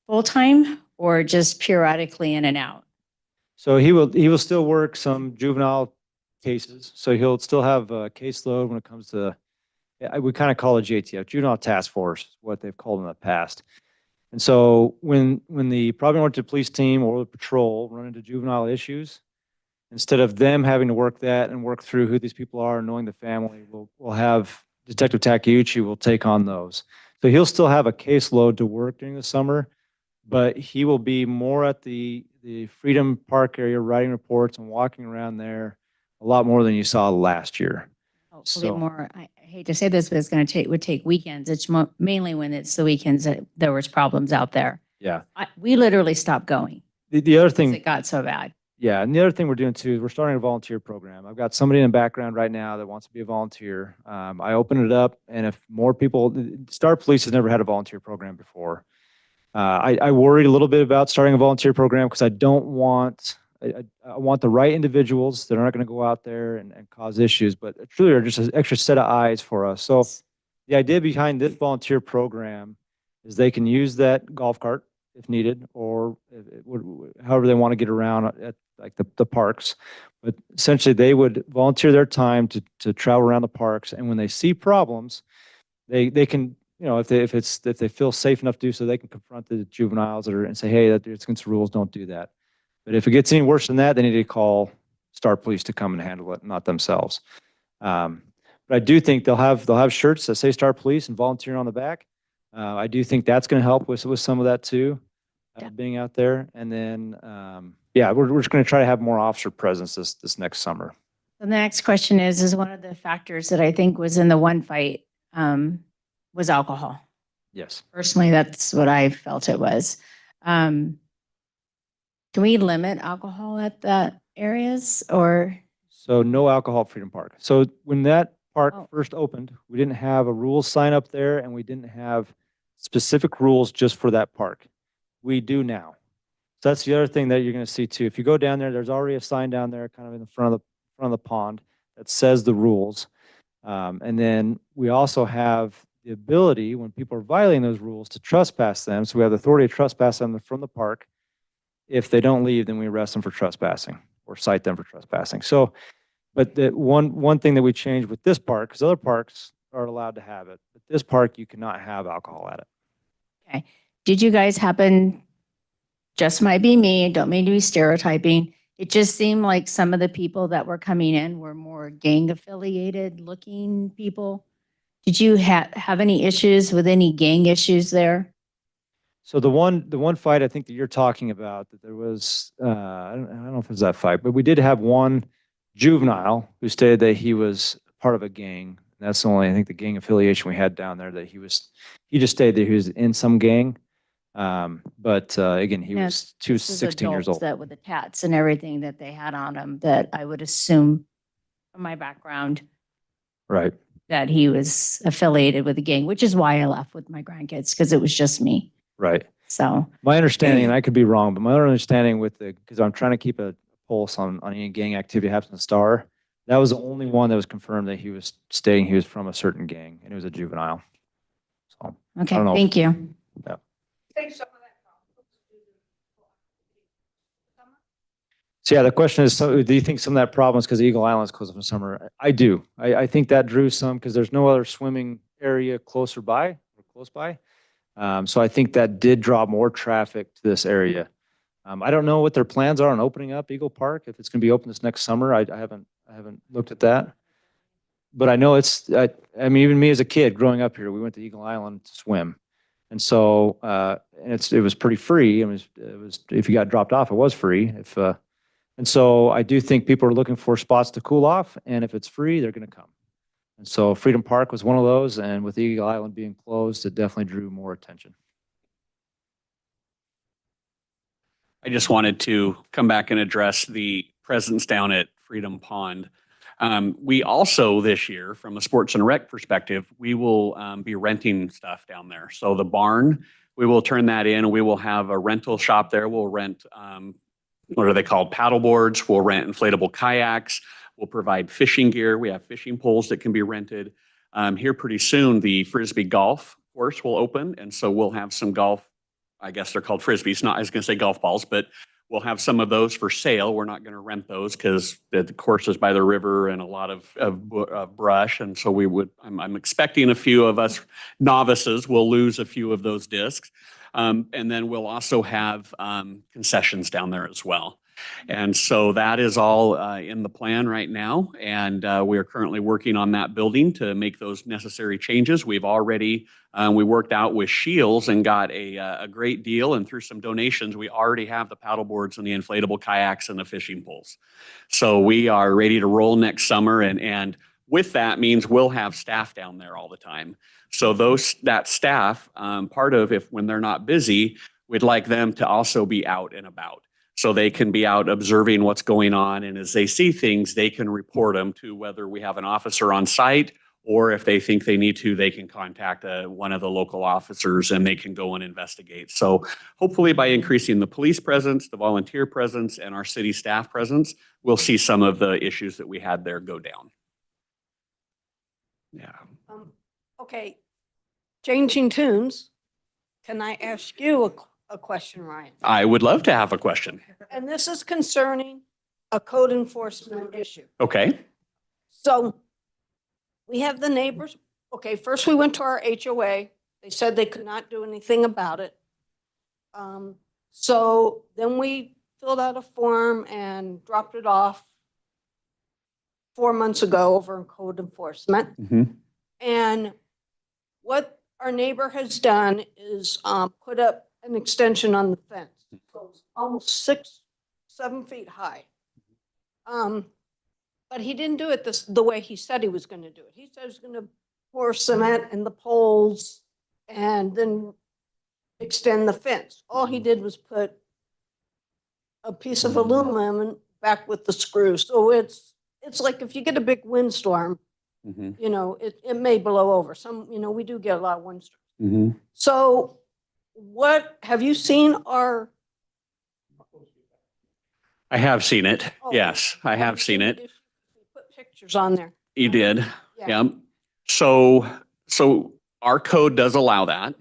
full-time or just periodically in and out? So he will still work some juvenile cases. So he'll still have a caseload when it comes to, we kind of call it JTF, Juvenile Task Force, what they've called in the past. And so when the Providence police team or the patrol run into juvenile issues, instead of them having to work that and work through who these people are and knowing the family, we'll have Detective Takeuchi will take on those. So he'll still have a caseload to work during the summer, but he will be more at the Freedom Park area, writing reports and walking around there a lot more than you saw last year. Hopefully more, I hate to say this, but it's going to would take weekends. It's mainly when it's the weekends that there was problems out there. Yeah. We literally stopped going The other because thing, it got so bad. yeah, and the other thing we're doing too is we're starting a volunteer program. I've got somebody in the background right now that wants to be a volunteer. I open it up, and if more people, Star Police has never had a volunteer program before. I worried a little bit about starting a volunteer program because I don't want, I want the right individuals that are not going to go out there and cause issues, but truly are just an extra set of eyes for us. So the idea behind this volunteer program is they can use that golf cart if needed, or however they want to get around at like the parks. But essentially they would volunteer their time to travel around the parks. And when they see problems, they can, you know, if they feel safe enough to do so, they can confront the juveniles and say, hey, that's against the rules, don't do that. But if it gets any worse than that, they need to call Star Police to come and handle it, not themselves. But I do think they'll have shirts that say Star Police and volunteer on the back. I do think that's going to help with some of that too, being out there. And then, yeah, we're just going to try to have more officer presence this next summer. The next question is one of the factors that I think was in the one fight was alcohol. Yes. Personally, that's what I felt it was. Can we limit alcohol at that areas or? So no alcohol at Freedom Park. So when that park Oh. first opened, we didn't have a rules sign up there, and we didn't have specific rules just for that park. We do now. So that's the other thing that you're going to see too. If you go down there, there's already a sign down there kind of in the front of the pond that says the rules. And then we also have the ability, when people are violating those rules, to trespass them. So we have the authority to trespass them from the park. If they don't leave, then we arrest them for trespassing or cite them for trespassing. So, but the one thing that we changed with this park, because other parks are allowed to have it, but this park, you cannot have alcohol at it. Okay. Did you guys happen, just might be me, don't mean to be stereotyping. It just seemed like some of the people that were coming in were more gang affiliated looking people. Did you have any issues with any gang issues there? So the one fight I think that you're talking about, that there was, I don't know if it was that fight, but we did have one juvenile who stated that he was part of a gang. That's the only, I think, the gang affiliation we had down there, that he just stated that he was in some gang. But again, he was 16 years old. That with the tats and everything that they had on him, that I would assume from my background Right. that he was affiliated with a gang, which is why I left with my grandkids, because it was just me. Right. So My understanding, and I could be wrong, but my understanding because I'm trying to keep a pulse on any gang activity happens in Star, that was the only one that was confirmed that he was stating he was from a certain gang, and it was a juvenile. So, okay, don't know. thank you. yeah. So yeah, the question is, so do you think some of that problem is because Eagle Island is closed up in summer? I do. I think that drew some, because there's no other swimming area close by. So I think that did draw more traffic to this area. I don't know what their plans are on opening up Eagle Park, if it's going to be open this next summer. I haven't looked at that. But I know I mean, even me as a kid growing up here, we went to Eagle Island to swim. And so, and it was pretty free. It was, if you got dropped off, it was free. And so I do think people are looking for spots to cool off, and if it's free, they're going to come. And so Freedom Park was one of those, and with Eagle Island being closed, it definitely drew more attention. I just wanted to come back and address the presence down at Freedom Pond. We also this year, from a sports and rec perspective, we will be renting stuff down there. So the barn, we will turn that in and we will have a rental shop there. We'll rent, what are they called? Paddle boards. We'll rent inflatable kayaks. We'll provide fishing gear. We have fishing poles that can be rented. Here pretty soon, the Frisbee golf course will open. And so we'll have some golf, I guess they're called Frisbees, not, I was going to say golf balls, but we'll have some of those for sale. We're not going to rent those because the course is by the river and a lot of brush. And so I'm expecting a few of us novices will lose a few of those discs. And then we'll also have concessions down there as well. And so that is all in the plan right now. And we are currently working on that building to make those necessary changes. We've already, we worked out with Shields and got a great deal. And through some donations, we already have the paddle boards and the inflatable kayaks and the fishing poles. So we are ready to roll next summer. And with that means we'll have staff down there all the time. So that staff, part of when they're not busy, we'd like them to also be out and about. So they can be out observing what's going on. And as they see things, they can report them to whether we have an officer on site, or if they think they need to, they can contact one of the local officers and they can go and investigate. So hopefully by increasing the police presence, the volunteer presence, and our city staff presence, we'll see some of the issues that we had there go down. Yeah. Okay, changing tunes. Can I ask you a question, Ryan? I would love to have a question. And this is concerning a code enforcement issue. Okay. So we have the neighbors. Okay, first we went to our HOA. They said they could not do anything about it. So then we filled out a form and dropped it off 4 months ago over in code enforcement. Mm-hmm. And what our neighbor has done is put up an extension on the fence. So it's almost 6-7 feet high. But he didn't do it the way he said he was going to do it. He said he was going to pour cement in the poles and then extend the fence. All he did was put a piece of aluminum back with the screw. So it's like if you get a big windstorm, Mm-hmm. you know, it may blow over. We do get a lot of windstorms. Mm-hmm. So what, have you seen our? I have seen it. Oh, Yes, I have seen it. We put pictures on there. You did. Yeah. Yeah. So our code does allow that.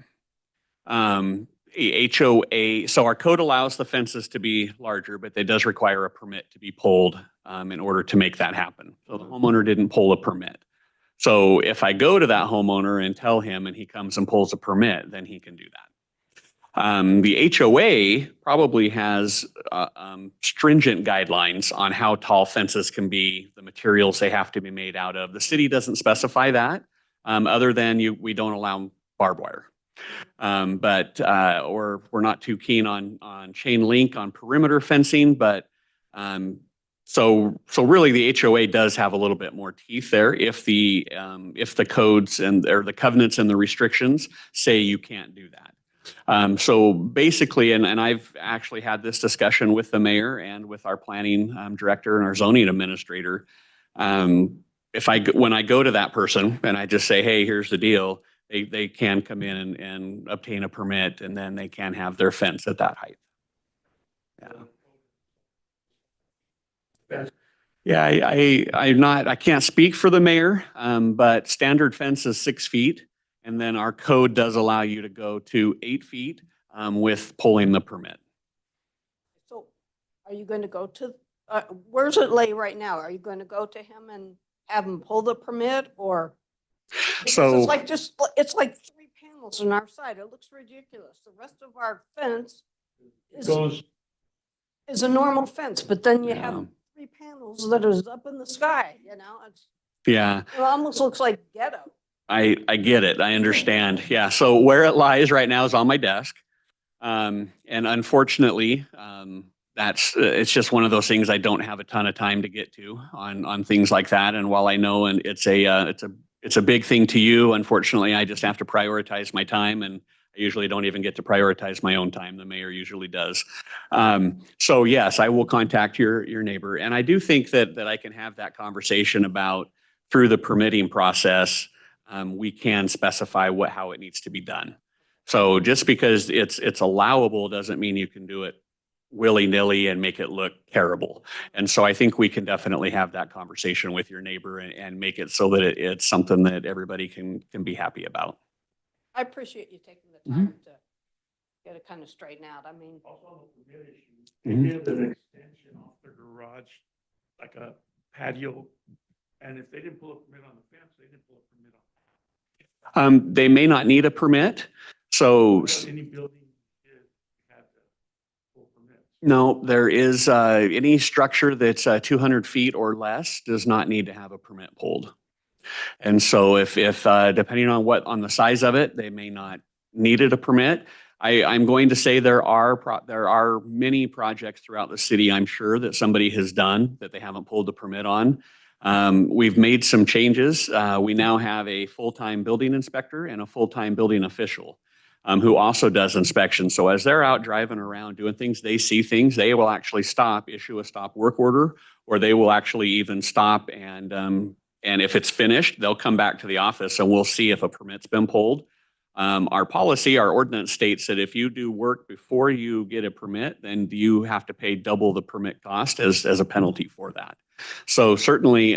HOA, so our code allows the fences to be larger, but it does require a permit to be pulled in order to make that happen. So the homeowner didn't pull a permit. So if I go to that homeowner and tell him and he comes and pulls a permit, then he can do that. The HOA probably has stringent guidelines on how tall fences can be, the materials they have to be made out of. The city doesn't specify that, other than we don't allow barbed wire. Or we're not too keen on chain link on perimeter fencing, but so really the HOA does have a little bit more teeth there if the codes or the covenants and the restrictions say you can't do that. So basically, and I've actually had this discussion with the mayor and with our planning director and our zoning administrator. When I go to that person and I just say, hey, here's the deal, they can come in and obtain a permit, and then they can have their fence at that height. Yeah. I can't speak for the mayor, but standard fence is 6 feet. And then our code does allow you to go to 8 feet with pulling the permit. So are you going to go to, where's it lay right now? Are you going to go to him and have him pull the permit, or? Because So it's like 3 panels on our side. It looks ridiculous. The rest of our fence is a normal fence, but then you have 3 panels that is up in the sky, yeah, It almost looks like ghetto. I get it. I understand. Yeah. So where it lies right now is on my desk. And unfortunately, it's just one of those things I don't have a ton of time to get to on things like that. And while I know, and it's a big thing to you, unfortunately, I just have to prioritize my time. And I usually don't even get to prioritize my own time. The mayor usually does. So yes, I will contact your neighbor. And I do think that I can have that conversation about through the permitting process, we can specify how it needs to be done. So just because it's allowable doesn't mean you can do it willy-nilly and make it look terrible. And so I think we can definitely have that conversation with your neighbor and make it so that it's something that everybody can be happy about. I appreciate you taking the Mhm. time to get it kind of straightened out. I mean, Also on the permit issue, they Mhm. did an extension off their garage, like a patio. And if they didn't pull a permit on the fence, they didn't pull a permit on. They may not need a permit. So But any building is, have to pull permits. no, there is, any structure that's 200 feet or less does not need to have a permit pulled. And so if depending on the size of it, they may not needed a permit. I'm going to say there are many projects throughout the city, I'm sure, that somebody has done that they haven't pulled the permit on. We've made some changes. We now have a full-time building inspector and a full-time building official who also does inspections. So as they're out driving around doing things, they see things, they will actually stop, issue a stop work order, or they will actually even stop and if it's finished, they'll come back to the office and we'll see if a permit's been pulled. Our policy, our ordinance states that if you do work before you get a permit, then you have to pay double the permit cost as a penalty for that. So certainly,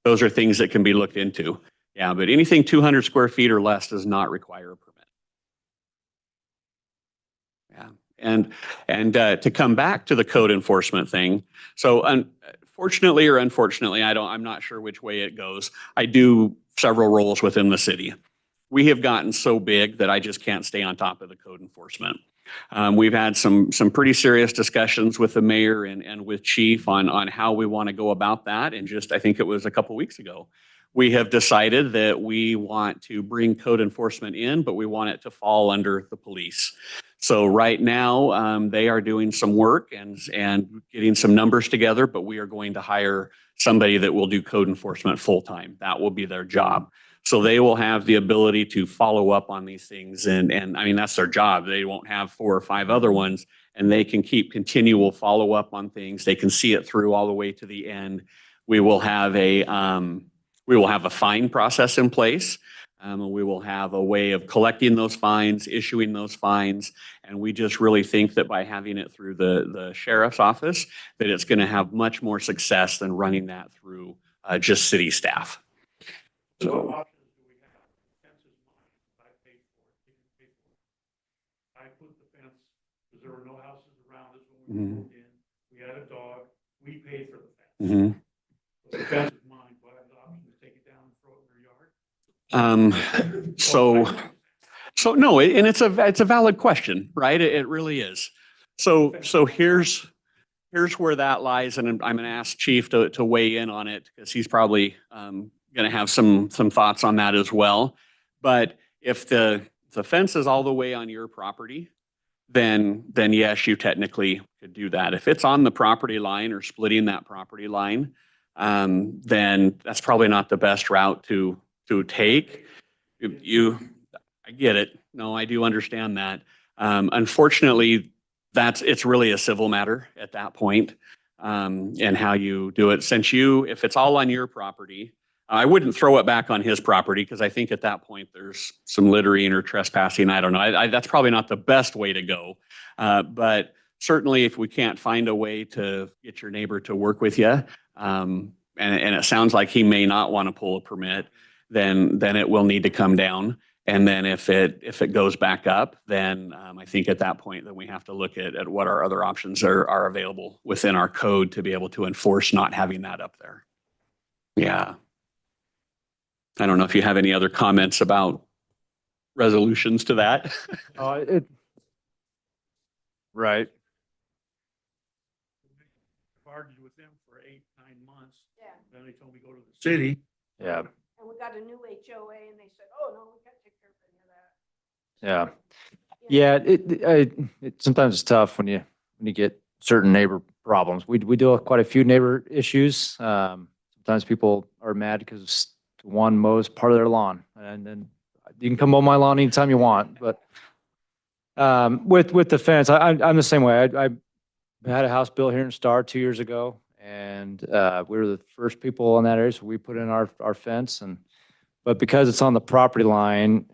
those are things that can be looked into. Yeah, but anything 200 square feet or less does not require a permit. Yeah, and to come back to the code enforcement thing. So fortunately or unfortunately, I'm not sure which way it goes. I do several roles within the city. We have gotten so big that I just can't stay on top of the code enforcement. We've had some pretty serious discussions with the mayor and with chief on how we want to go about that. And just, I think it was a couple weeks ago, we have decided that we want to bring code enforcement in, but we want it to fall under the police. So right now, they are doing some work and getting some numbers together, but we are going to hire somebody that will do code enforcement full-time. That will be their job. So they will have the ability to follow up on these things. And I mean, that's their job. They won't have 4 or 5 other ones, and they can keep continual follow up on things. They can see it through all the way to the end. We will have a fine process in place. We will have a way of collecting those fines, issuing those fines. And we just really think that by having it through the sheriff's office, that it's going to have much more success than running that through just city staff. So what So, options do we have? Fence is mine, I paid for it, he didn't pay for it. I put the fence, because there were no houses around us when we Mhm. moved in. We had a dog, we paid for the fence. mhm. So the fence is mine, do I have the option to take it down and throw it in their yard? So no, and it's a valid question, right? It really is. So here's where that lies, and I'm going to ask Chief to weigh in on it because he's probably going to have some thoughts on that as well. But if the fence is all the way on your property, then yes, you technically could do that. If it's on the property line or splitting that property line, then that's probably not the best route to take. I get it. No, I do understand that. Unfortunately, it's really a civil matter at that point, and how you do it. If it's all on your property, I wouldn't throw it back on his property because I think at that point there's some littering or trespassing. I don't know. That's probably not the best way to go. But certainly if we can't find a way to get your neighbor to work with you, and it sounds like he may not want to pull a permit, then it will need to come down. And then if it goes back up, then I think at that point then we have to look at what our other options are available within our code to be able to enforce not having that up there. Yeah. I don't know if you have any other comments about resolutions to that. Right. I've argued with them for 8-9 months, yeah. then they told me go to the city. Yeah. And we got a new HOA and they said, oh, no, we can't take care of any of that. Yeah. You know, Sometimes it's tough when you get certain neighbor problems. We deal with quite a few neighbor issues. Sometimes people are mad because one mows part of their lawn, and then you can come mow my lawn anytime you want. But With the fence, I'm the same way. I had a house built here in Star 2 years ago, and we were the first people in that area, so we put in our fence. But because it's on the property line,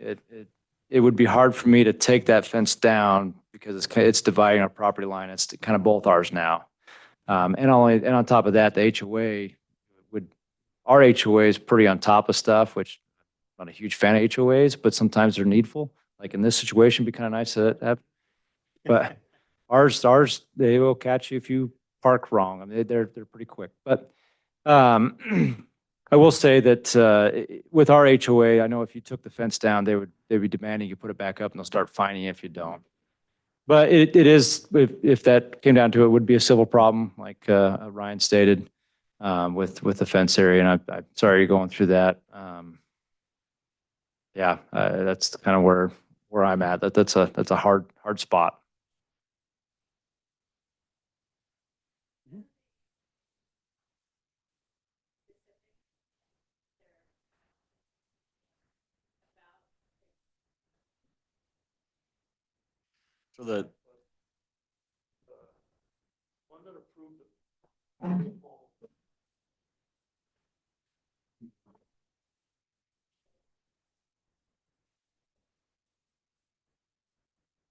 it would be hard for me to take that fence down because it's dividing our property line. It's kind of both ours now. And on top of that, the HOA our HOA is pretty on top of stuff, which I'm not a huge fan of HOAs, but sometimes they're needful. Like in this situation, it'd be kind of nice to have. But ours, they will catch you if you park wrong. I mean, they're pretty quick. But I will say that with our HOA, I know if you took the fence down, they'd be demanding you put it back up, and they'll start fining you if you don't. But it is, if that came down to it, would be a civil problem, like Ryan stated, with the fence area. And I'm sorry you're going through that. Yeah, that's kind of where I'm at. That's a hard spot. So the, One that approved it.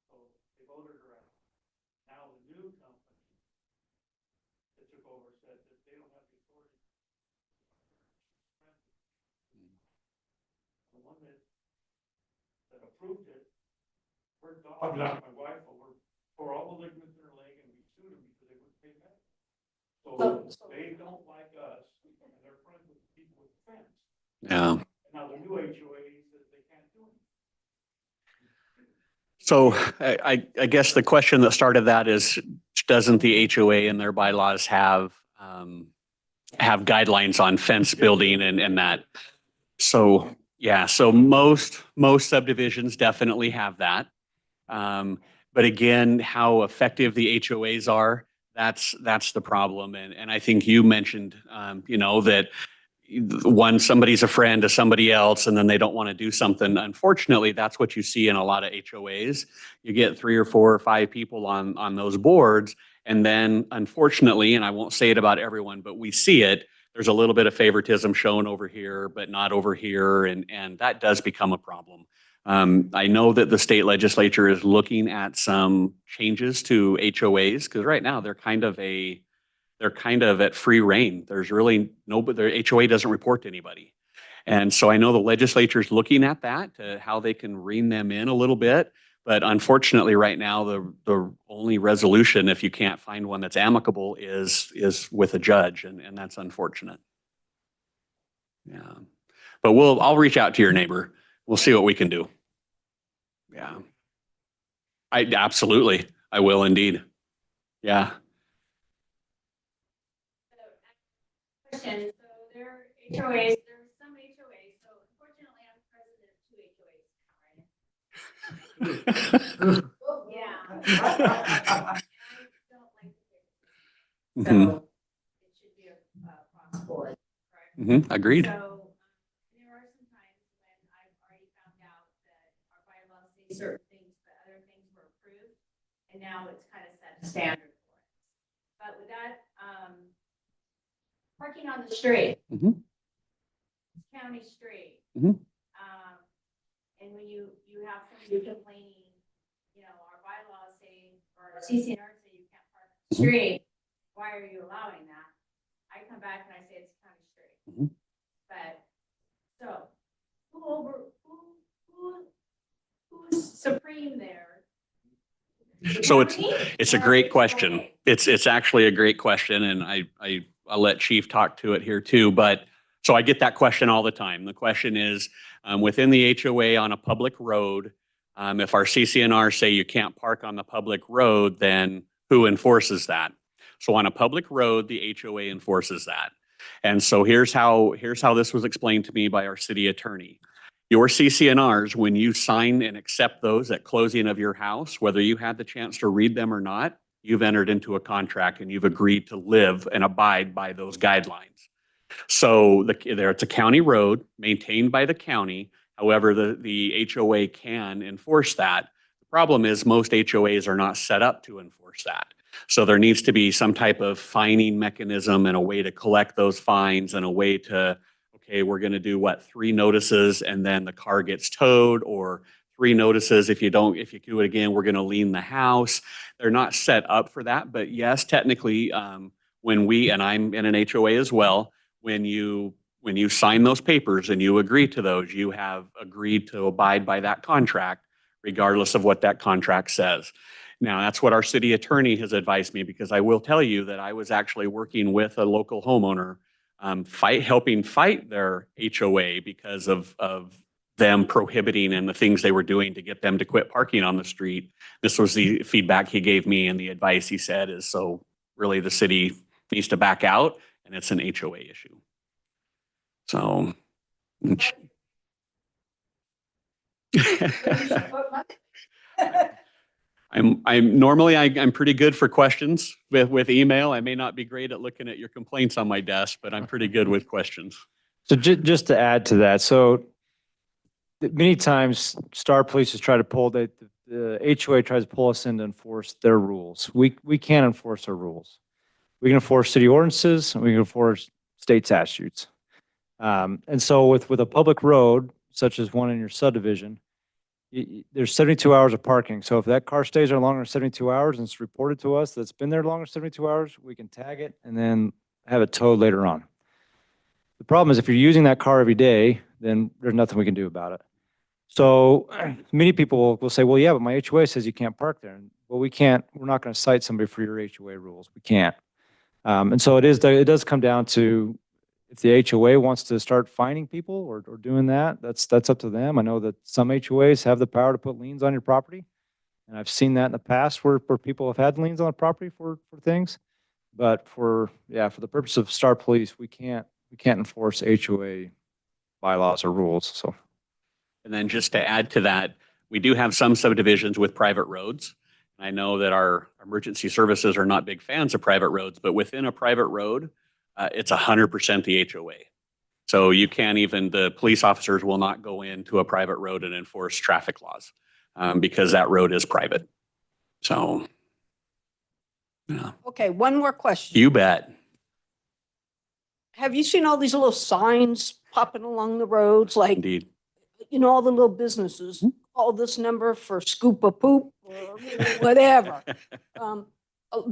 So they voted her out. Now the new company that took over said that they don't have the authority. The one that approved it, her dog knocked my wife over, tore all the ligaments in her leg, and we sued them because they wouldn't pay back. So they don't like us, and they're friends with the people with the fence. yeah. Now the new HOA says they can't do it. So I guess the question that started that is, doesn't the HOA and their bylaws have guidelines on fence building and that? So, yeah, so most subdivisions definitely have that. But again, how effective the HOAs are, that's the problem. And I think you mentioned, that somebody's a friend to somebody else and then they don't want to do something. Unfortunately, that's what you see in a lot of HOAs. You get 3 or 4 or 5 people on those boards. And then unfortunately, and I won't say it about everyone, but we see it, there's a little bit of favoritism shown over here, but not over here. And that does become a problem. I know that the state legislature is looking at some changes to HOAs because right now they're kind of at free reign. There's really their HOA doesn't report to anybody. And so I know the legislature is looking at that, to how they can rein them in a little bit. But unfortunately, right now, the only resolution, if you can't find one that's amicable, is with a judge. And that's unfortunate. Yeah. But I'll reach out to your neighbor. We'll see what we can do. Yeah. Absolutely. I will indeed. Yeah. Question, so there are HOAs, there's some HOAs, so unfortunately I'm president of 2 HOAs. Yeah. And I don't like the Mhm. so it should be across the board, correct? Agreed. So there are some times when I've already found out that our bylaws say certain things, but other things were approved, and now it's kind of set a standard for it. But with that, parking on the street. Mhm. It's county street. Mhm. And when you have somebody complaining, our bylaws say, or CCNR say you can't park on the street, why are you allowing that? I come back and I say it's county street. Mhm. But, so, who's supreme there? So County? it's a great question. It's actually a great question, and I'll let Chief talk to it here too. But so I get that question all the time. The question is, within the HOA on a public road, if our CCNR say you can't park on the public road, then who enforces that? So on a public road, the HOA enforces that. And so here's how this was explained to me by our city attorney. Your CCNRs, when you sign and accept those at closing of your house, whether you had the chance to read them or not, you've entered into a contract and you've agreed to live and abide by those guidelines. So it's a county road maintained by the county. However, the HOA can enforce that. The problem is most HOAs are not set up to enforce that. So there needs to be some type of fining mechanism and a way to collect those fines and a way to, okay, we're going to do what, 3 notices and then the car gets towed, or 3 notices. If you do it again, we're going to lien the house. They're not set up for that. But yes, technically, and I'm in an HOA as well, when you sign those papers and you agree to those, you have agreed to abide by that contract, regardless of what that contract says. Now, that's what our city attorney has advised me, because I will tell you that I was actually working with a local homeowner, helping fight their HOA because of them prohibiting and the things they were doing to get them to quit parking on the street. This was the feedback he gave me, and the advice he said is, so really the city needs to back out and it's an HOA issue. So. I'm pretty good for questions with email. I may not be great at looking at your complaints on my desk, but I'm pretty good with questions. So just to add to that, so many times Star Police has tried to pull, the HOA tries to pull us in to enforce their rules. We can't enforce our rules. We can enforce city ordinances and we can enforce state statutes. And so with a public road, such as one in your subdivision, there's 72 hours of parking. So if that car stays there longer than 72 hours and it's reported to us that's been there longer than 72 hours, we can tag it and then have it towed later on. The problem is if you're using that car every day, then there's nothing we can do about it. So many people will say, well, yeah, but my HOA says you can't park there. Well, we're not going to cite somebody for your HOA rules. We can't. And so it does come down to, if the HOA wants to start fining people or doing that, that's up to them. I know that some HOAs have the power to put liens on your property. And I've seen that in the past where people have had liens on the property for things. But for the purpose of Star Police, we can't enforce HOA bylaws or rules. So. And then just to add to that, we do have some subdivisions with private roads. I know that our emergency services are not big fans of private roads, but within a private road, it's 100% the HOA. So you can't even, the police officers will not go into a private road and enforce traffic laws because that road is private. So, yeah. Okay, one more question. You bet. Have you seen all these little signs popping along the roads? Like, Indeed. you know, all the little businesses, call this number for scoop of poop or whatever.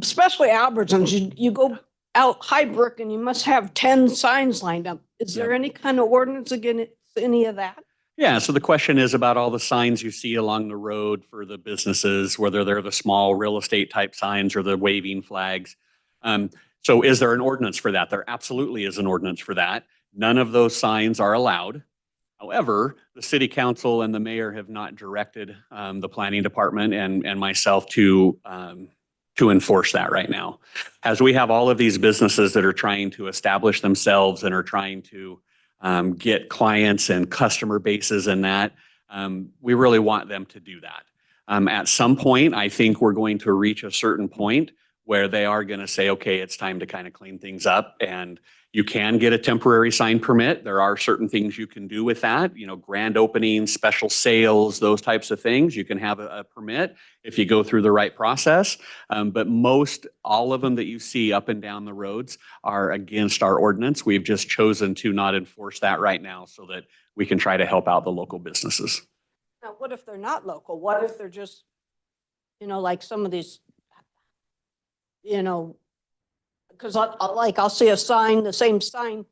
Especially Albertsons, you go out Highbrook and you must have 10 signs lined up. Is there any kind of ordinance against any of that? Yeah, so the question is about all the signs you see along the road for the businesses, whether they're the small real estate type signs or the waving flags. So is there an ordinance for that? There absolutely is an ordinance for that. None of those signs are allowed. However, the city council and the mayor have not directed the planning department and myself to enforce that right now. As we have all of these businesses that are trying to establish themselves and are trying to get clients and customer bases and that, we really want them to do that. At some point, I think we're going to reach a certain point where they are going to say, okay, it's time to kind of clean things up, and you can get a temporary sign permit. There are certain things you can do with that, you know, grand openings, special sales, those types of things. You can have a permit if you go through the right process. But all of them that you see up and down the roads are against our ordinance. We've just chosen to not enforce that right now so that we can try to help out the local businesses. Now, what if they're not local? What if they're just, you know, like some of these, you know, because I'll see a sign, the same sign,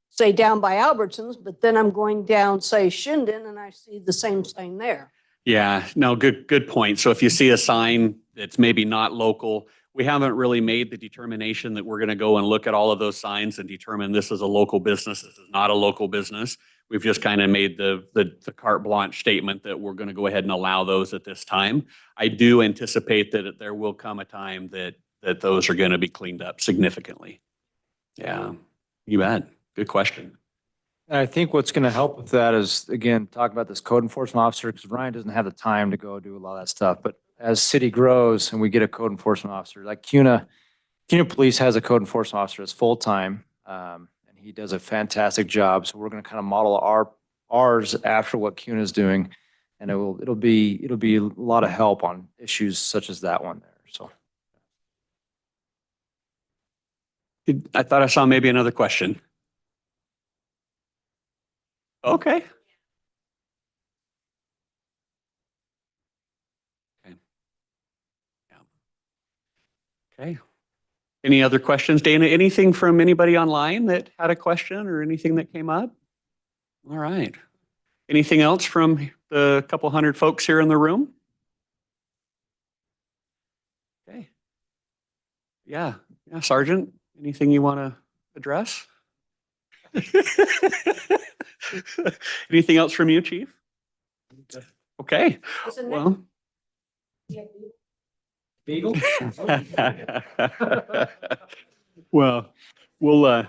say down by Albertsons, but then I'm going down, say Shinden, and I see the same sign there. Yeah, no, good point. So if you see a sign that's maybe not local, we haven't really made the determination that we're going to go and look at all of those signs and determine this is a local business, this is not a local business. We've just kind of made the carte blanche statement that we're going to go ahead and allow those at this time. I do anticipate that there will come a time that those are going to be cleaned up significantly. Yeah, you bet. Good question. I think what's going to help with that is, again, talk about this code enforcement officer, because Ryan doesn't have the time to go do a lot of that stuff. But as city grows and we get a code enforcement officer, like CUNA Police has a code enforcement officer that's full-time, and he does a fantastic job. So we're going to kind of model ours after what CUNA is doing. And it'll be a lot of help on issues such as that one there, so. I thought I saw maybe another question. Okay. Okay. Yeah. Okay. Any other questions, Dana? Anything from anybody online that had a question or anything that came up? All right. Anything else from the couple hundred folks here in the room? Okay. Yeah. Yeah, Sergeant, anything you want to address? Anything else from you, Chief? Okay. Well. Beagle? Well, we'll